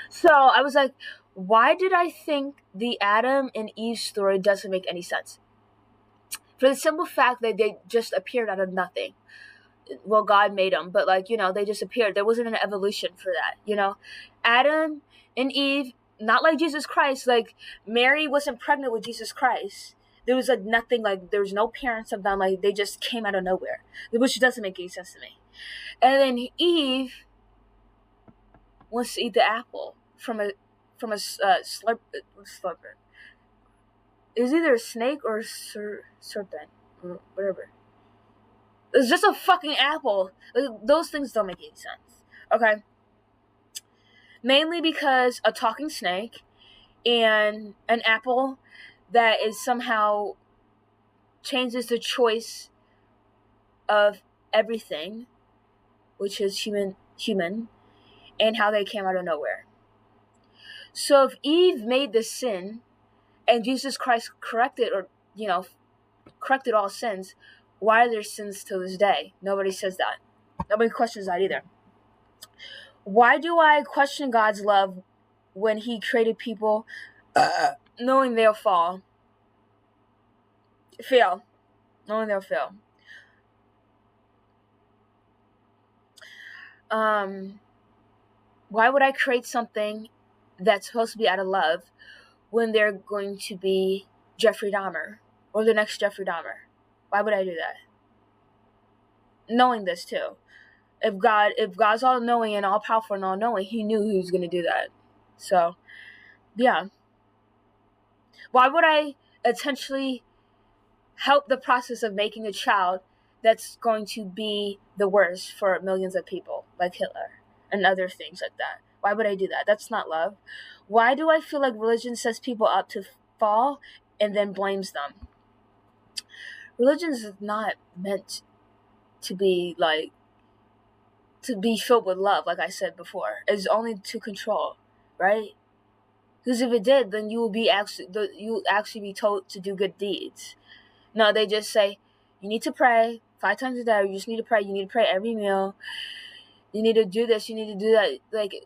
So I was like, why did I think the Adam and Eve story doesn't make any sense? For the simple fact that they just appeared out of nothing. Well, God made them, but like, you know, they just appeared. There wasn't an evolution for that, you know. Adam and Eve, not like Jesus Christ. Like Mary wasn't pregnant with Jesus Christ. There was like nothing, like there was no parents of them. Like they just came out of nowhere, which doesn't make any sense to me. And then Eve wants to eat the apple from a slurper. It was either a snake or a serpent or whatever. It's just a fucking apple. Those things don't make any sense. Okay? Mainly because a talking snake and an apple that is somehow changes the choice of everything, which is human, and how they came out of nowhere. So if Eve made the sin and Jesus Christ corrected all sins, why are there sins to this day? Nobody says that. Nobody questions that either. Why do I question God's love when He created people knowing they'll fail? Knowing they'll fail. Why would I create something that's supposed to be out of love when they're going to be Jeffrey Dahmer or the next Jeffrey Dahmer? Why would I do that? Knowing this too. If God's all knowing and all powerful and all knowing, He knew He was going to do that. So, yeah. Why would I intentionally help the process of making a child that's going to be the worst for millions of people, like Hitler and other things like that? Why would I do that? That's not love. Why do I feel like religion sets people up to fall and then blames them. Religion is not meant to be filled with love, like I said before. It's only to control, right? Because if it did, then you would actually be told to do good deeds. No, they just say, you need to pray 5 times a day. You just need to pray. You need to pray every meal. You need to do this. You need to do that. Like,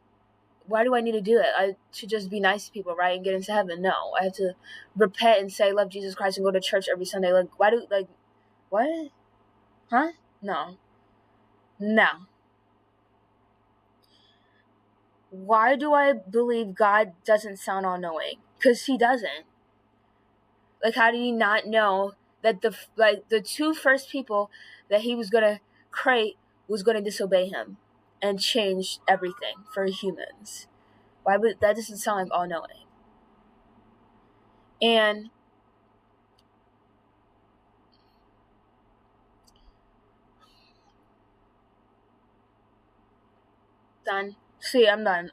why do I need to do it? I should just be nice to people, right, and get into heaven. No, I have to repent and say, love Jesus Christ, and go to church every Sunday. Like, what? Huh? No. Why do I believe God doesn't sound all-knowing? Because he doesn't. Like, how did he not know that the 2 first people that he was going to create was going to disobey him and change everything for humans? Why would that doesn't sound like all-knowing? And done. See, I'm done.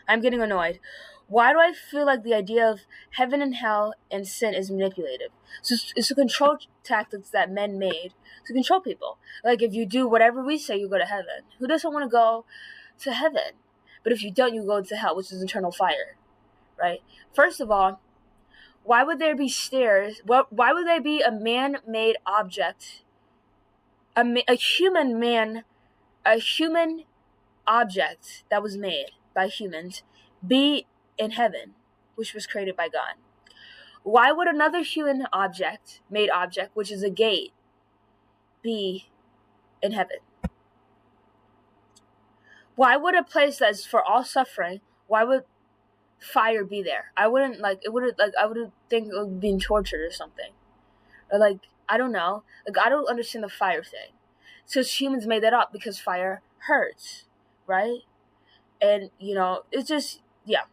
I'm getting annoyed. Why do I feel like the idea of heaven and hell and sin is manipulative? So it's a control tactics that men made to control people. Like, if you do whatever we say, you go to heaven. Who doesn't want to go to heaven? But if you don't, you go to hell, which is eternal fire, right? First of all, why would there be stairs? Why would there be a man-made object, a human object that was made by humans, be in heaven, which was created by God? Why would another human made object, which is a gate, be in heaven? Why would a place that's for all suffering, why would fire be there? I would think it would be tortured or something. Or I don't know. I don't understand the fire thing. So humans made that up because fire hurts, right? And, it's just, yeah.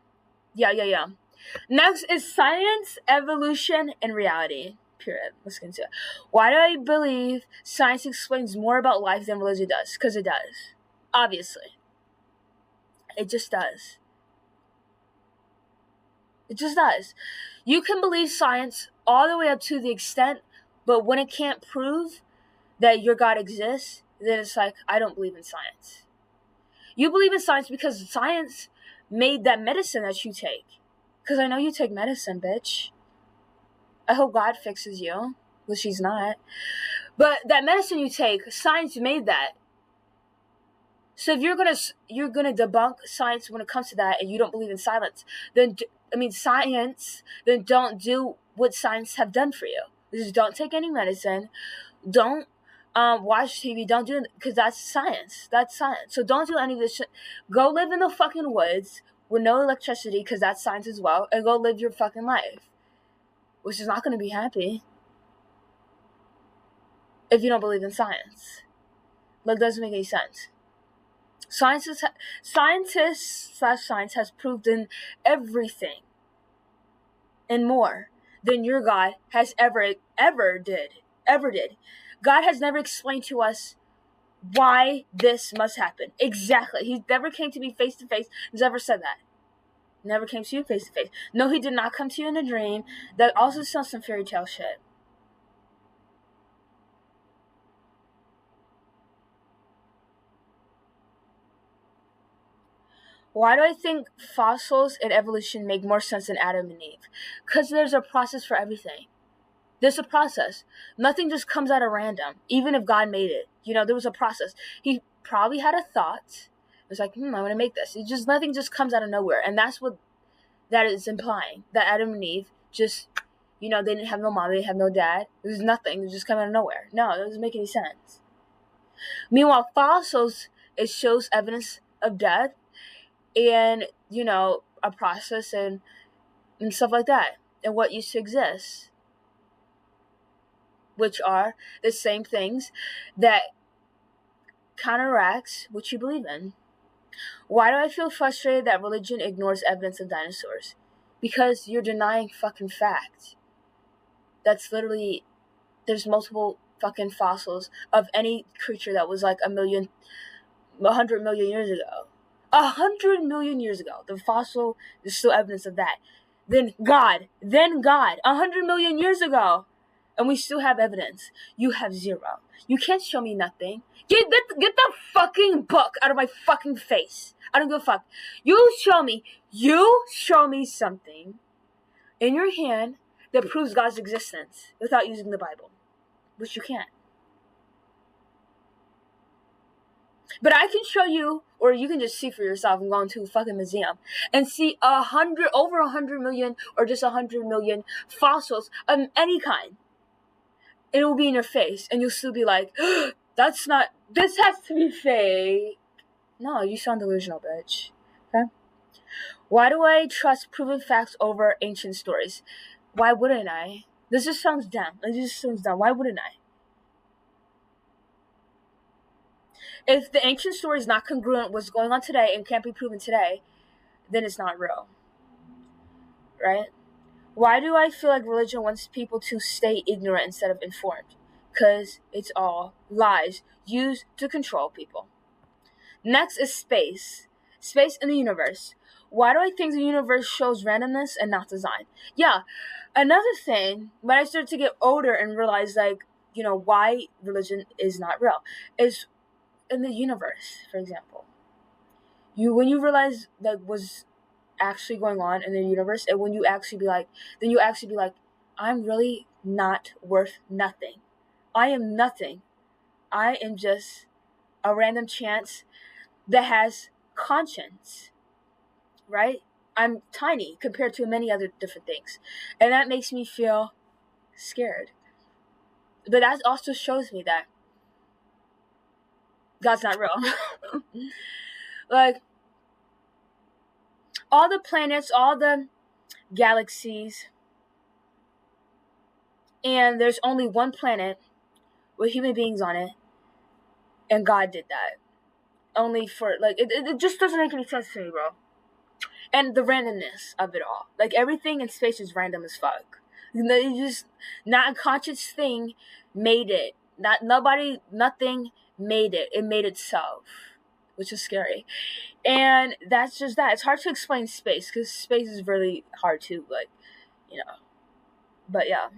Next is science, evolution, and reality. Period. Let's get into it. Why do I believe science explains more about life than religion does? Because it does. Obviously. It just does. It just does. You can believe science all the way up to the extent, but when it can't prove that your God exists, then it's like, I don't believe in science. You believe in science because science made that medicine that you take. Because I know you take medicine, bitch. I hope God fixes you. Well, she's not. But that medicine you take, science made that. So if you're gonna debunk science when it comes to that, and you don't believe in science, then don't do what science have done for you. Just don't take any medicine. Don't watch TV. Don't do it, because that's science. That's science. So don't do any of this shit. Go live in the fucking woods with no electricity, because that's science as well, and go live your fucking life, which is not going to be happy if you don't believe in science. Like, doesn't make any sense. Scientists /science has proved in everything and more than your God has ever did. God has never explained to us why this must happen. Exactly. He never came to me face to face. He's never said that. Never came to you face to face. No, he did not come to you in a dream. That also sounds some fairy tale shit. Why do I think fossils and evolution make more sense than Adam and Eve? Because there's a process for everything. There's a process. Nothing just comes out of random, even if God made it. There was a process. He probably had a thought. It was like, I'm going to make this. Nothing just comes out of nowhere. And that's what that is implying. That Adam and Eve just, they didn't have no mom, they didn't have no dad. It was nothing. It just came out of nowhere. No, it doesn't make any sense. Meanwhile, fossils, it shows evidence of death and, a process and stuff like that. And what used to exist. Which are the same things that counteracts what you believe in. Why do I feel frustrated that religion ignores evidence of dinosaurs? Because you're denying fucking fact. That's literally, there's multiple fucking fossils of any creature that was like 100 million years ago. 100 million years ago. The fossil, there's still evidence of that. then God, 100 million years ago. And we still have evidence. You have zero. You can't show me nothing. Get the fucking book out of my fucking face. I don't give a fuck. You show me something in your hand that proves God's existence without using the Bible, which you can't. But I can show you, or you can just see for yourself and go into a fucking museum and see over 100 million or just 100 million fossils of any kind. It will be in your face, and you'll still be like, this has to be fake. No, you sound delusional, bitch. Okay? Why do I trust proven facts over ancient stories? Why wouldn't I? This just sounds dumb. Why wouldn't I? If the ancient story is not congruent with what's going on today and can't be proven today, then it's not real. Right? Why do I feel like religion wants people to stay ignorant instead of informed? Because it's all lies used to control people. Next is space. Space in the universe. Why do I think the universe shows randomness and not design? Yeah, another thing, when I started to get older and realize, like, why religion is not real, is in the universe, for example. When you realize that was actually going on in the universe, and when you actually be like, I'm really not worth nothing. I am nothing. I am just a random chance that has conscience, right? I'm tiny compared to many other different things, and that makes me feel scared. But that also shows me that God's not real. Like, all the planets, all the galaxies, and there's only one planet with human beings on it, and God did that. Only for, like, it just doesn't make any sense to me, bro. And the randomness of it all. Like, everything in space is random as fuck. It's just not a conscious thing made it. Nothing made it. It made itself, which is scary. And that's just that. It's hard to explain space, because space is really hard to, like, But yeah.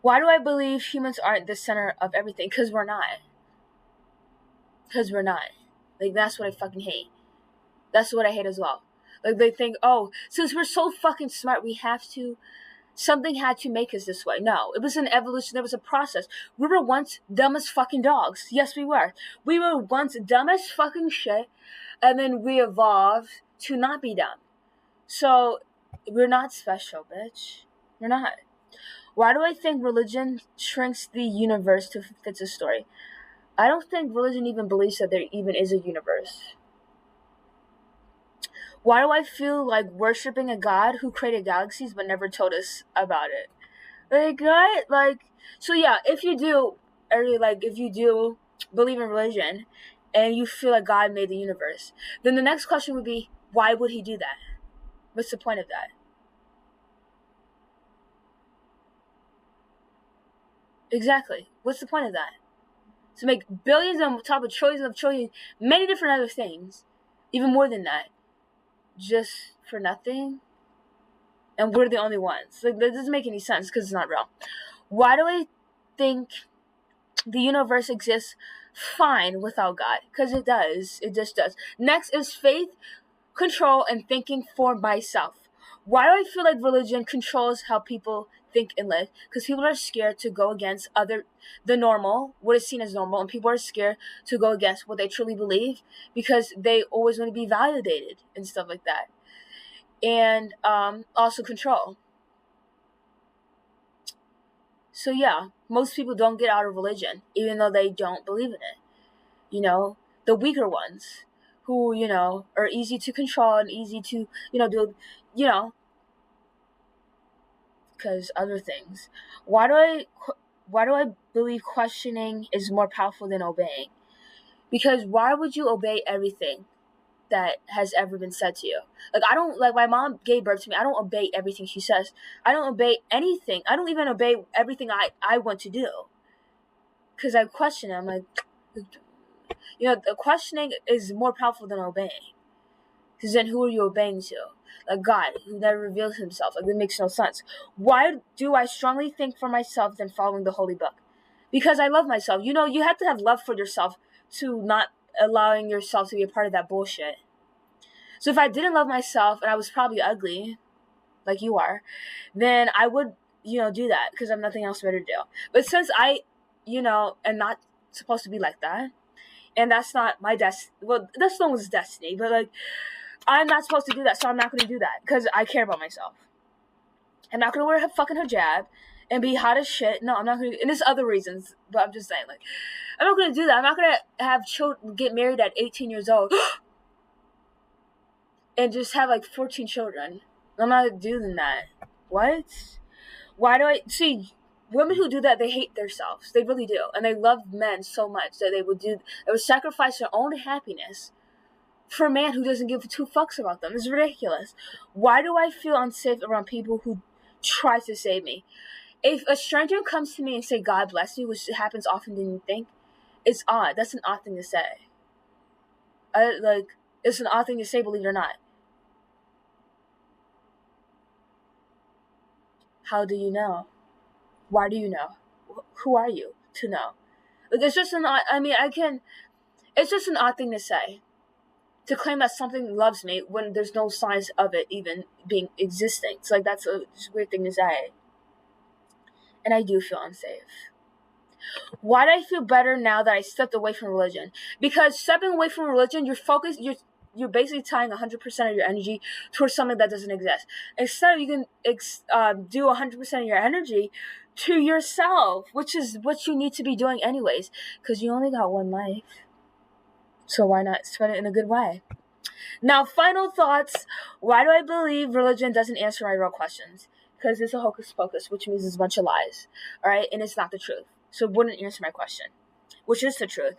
Why do I believe humans aren't the center of everything? Because we're not. Like, that's what I fucking hate. That's what I hate as well. Like, they think, oh, since we're so fucking smart, something had to make us this way. No, it was an evolution. There was a process. We were once dumb as fucking dogs. Yes, we were. We were once dumb as fucking shit, and then we evolved to not be dumb. So, we're not special, bitch. We're not. Why do I think religion shrinks the universe to fit a story? I don't think religion even believes that there even is a universe. Why do I feel like worshiping a God who created galaxies but never told us about it? Like, what? Like, so yeah, if you do believe in religion and you feel like God made the universe, then the next question would be, why would he do that? What's the point of that? Exactly. What's the point of that? To make billions on top of trillions, many different other things, even more than that, just for nothing? And we're the only ones. Like, that doesn't make any sense because it's not real. Why do I think the universe exists fine without God? Because it does. It just does. Next is faith, control, and thinking for myself. Why do I feel like religion controls how people think and live? Because people are scared to go against the normal, what is seen as normal, and people are scared to go against what they truly believe because they always want to be validated and stuff like that. And also control. So yeah, most people don't get out of religion, even though they don't believe in it. The weaker ones who, are easy to control and easy to, do, because other things. Why do I believe questioning is more powerful than obeying? Because why would you obey everything that has ever been said to you? Like, my mom gave birth to me. I don't obey everything she says. I don't obey anything. I don't even obey everything I want to do. Because I question it. I'm like, the questioning is more powerful than obeying. Because then who are you obeying to? Like God, who never reveals himself. Like, that makes no sense. Why do I strongly think for myself than following the holy book? Because I love myself. You know, you have to have love for yourself to not allowing yourself to be a part of that bullshit. So if I didn't love myself and I was probably ugly, like you are, then I would, do that because I have nothing else better to do. But since I, am not supposed to be like that, and that's not my well, that's no one's destiny, but like, I'm not supposed to do that, so I'm not going to do that because I care about myself. I'm not going to wear a fucking hijab and be hot as shit. No, I'm not going to, and there's other reasons, but I'm just saying, like, I'm not going to do that. I'm not going to have children, get married at 18 years old and just have like 14 children. I'm not doing that. What? Why do I see women who do that? They hate themselves. They really do, and they love men so much that they would sacrifice their own happiness for a man who doesn't give two fucks about them. It's ridiculous. Why do I feel unsafe around people who try to save me? If a stranger comes to me and say God bless you, which happens often than you think, it's odd. That's an odd thing to say. It's an odd thing to say, believe it or not. How do you know? Why do you know? Who are you to know? Like, it's just an odd, it's just an odd thing to say. To claim that something loves me when there's no signs of it even being existing. It's like, that's a weird thing to say. And I do feel unsafe. Why do I feel better now that I stepped away from religion? Because stepping away from religion, you're basically tying 100% of your energy towards something that doesn't exist. Instead, you can do 100% of your energy to yourself, which is what you need to be doing anyways, because you only got one life. So why not spend it in a good way? Now, final thoughts. Why do I believe religion doesn't answer my real questions? Because it's a hocus pocus, which means it's a bunch of lies. Alright? And it's not the truth. So it wouldn't answer my question, which is the truth.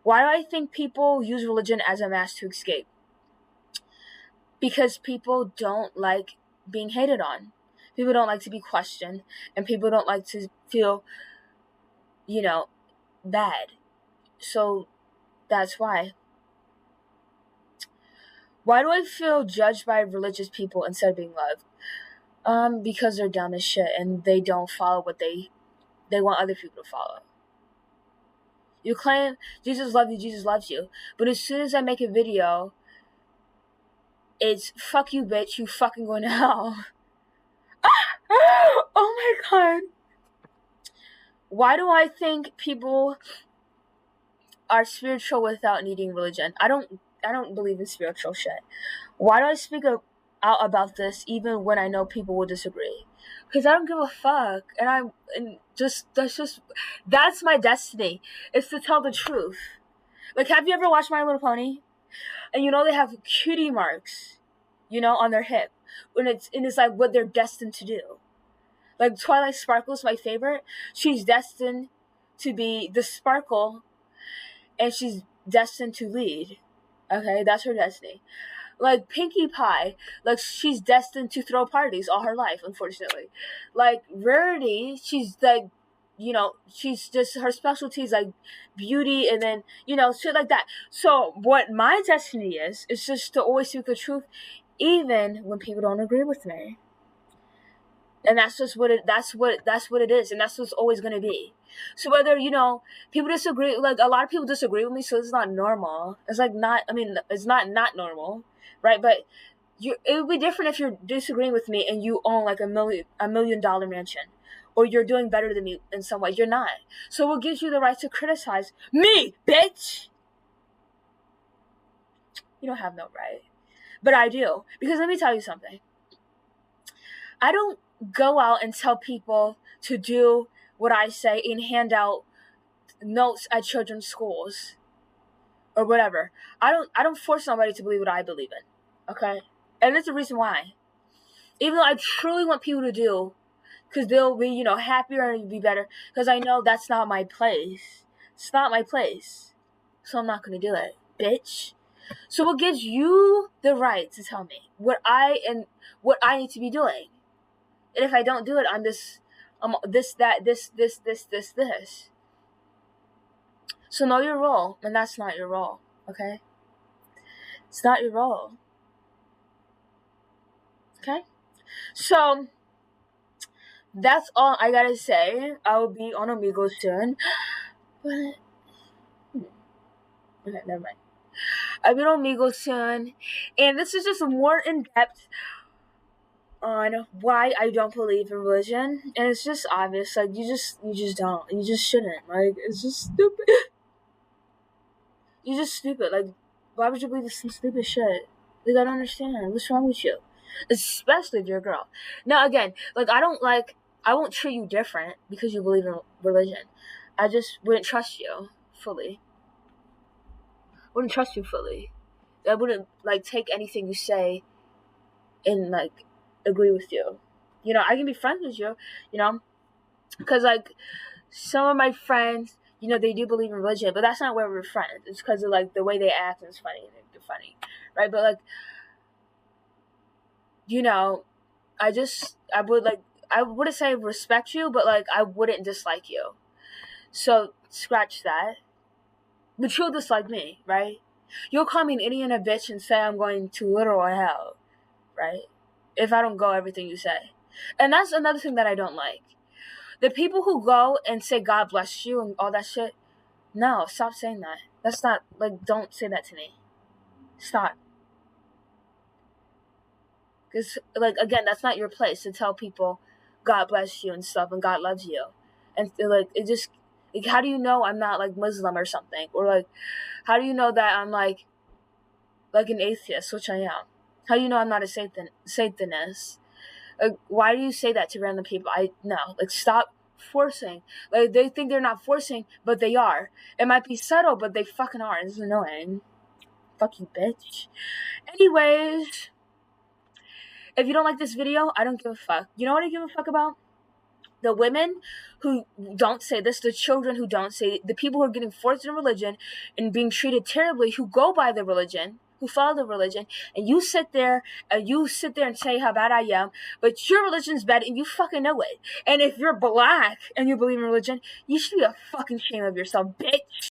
Why do I think people use religion as a mask to escape? Because people don't like being hated on. People don't like to be questioned. And people don't like to feel, bad. So that's why. Why do I feel judged by religious people instead of being loved? Because they're dumb as shit and they don't follow what they want other people to follow. You claim Jesus loves you, Jesus loves you, but as soon as I make a video, it's fuck you, bitch, you fucking going to hell. Oh my god. Why do I think people are spiritual without needing religion? I don't believe in spiritual shit. Why do I speak out about this even when I know people will disagree? Because I don't give a fuck, and that's my destiny. It's to tell the truth. Like, have you ever watched My Little Pony? And they have cutie marks, on their hip, and it's like what they're destined to do. Like Twilight Sparkle's my favorite. She's destined to be the sparkle, and she's destined to lead. Okay, that's her destiny. Like Pinkie Pie, like she's destined to throw parties all her life, unfortunately. Like Rarity, she's like, she's just, her specialty is like beauty and then, shit like that. So what my destiny is just to always speak the truth, even when people don't agree with me. And that's just what it is, and that's what's always gonna be. So whether, people disagree, like a lot of people disagree with me, so it's not normal. It's like it's not normal, right? But it would be different if you're disagreeing with me and you own like $1 million mansion, or you're doing better than me in some way. You're not. So what gives you the right to criticize me, bitch? You don't have no right, but I do, because let me tell you something. I don't go out and tell people to do what I say and hand out notes at children's schools or whatever. I don't force somebody to believe what I believe in. Okay? And there's a reason why. Even though I truly want people to do, because they'll be, happier and be better, because I know that's not my place. It's not my place. So I'm not going to do it, bitch. So what gives you the right to tell me what I need to be doing? And if I don't do it, I'm this. So know your role, and that's not your role, okay? It's not your role. Okay? So, that's all I gotta say. I will be on Omegle soon. But, okay, never mind. I'll be on Omegle soon. And this is just more in depth on why I don't believe in religion. And it's just obvious. Like, you just don't. You just shouldn't. Like, it's just stupid. You're just stupid. Like, why would you believe some stupid shit? Like, I don't understand. What's wrong with you? Especially if you're a girl. Now, again, like, I won't treat you different because you believe in religion. I just wouldn't trust you fully. Wouldn't trust you fully. I wouldn't, like, take anything you say and, like, agree with you. You know, I can be friends with you, you know? Because, like, some of my friends, you know, they do believe in religion, but that's not where we're friends. It's because of, like, the way they act and it's funny. They're funny, right? But, like, you know, I wouldn't say respect you, but, like, I wouldn't dislike you. So, scratch that. But you'll dislike me, right? You'll call me an idiot and a bitch and say I'm going to literal hell, right? If I don't go everything you say. And that's another thing that I don't like. The people who go and say God bless you and all that shit, no, stop saying that. That's not, like, don't say that to me. Stop. Because, like, again, that's not your place to tell people God bless you and stuff and God loves you. And, like, it just, like, how do you know I'm not, like, Muslim or something? Or, like, how do you know that I'm, like an atheist, which I am? How do you know I'm not a Satanist? Like, why do you say that to random people? No, like, stop forcing. Like, they think they're not forcing, but they are. It might be subtle, but they fucking are. It's annoying. Fuck you, bitch. Anyways, if you don't like this video, I don't give a fuck. You know what I give a fuck about? The women who don't say this, the children who don't say it, the people who are getting forced in religion and being treated terribly, who go by the religion, who follow the religion, and you sit there and say how bad I am, but your religion's bad and you fucking know it. And if you're black and you believe in religion, you should be a fucking shame of yourself, bitch.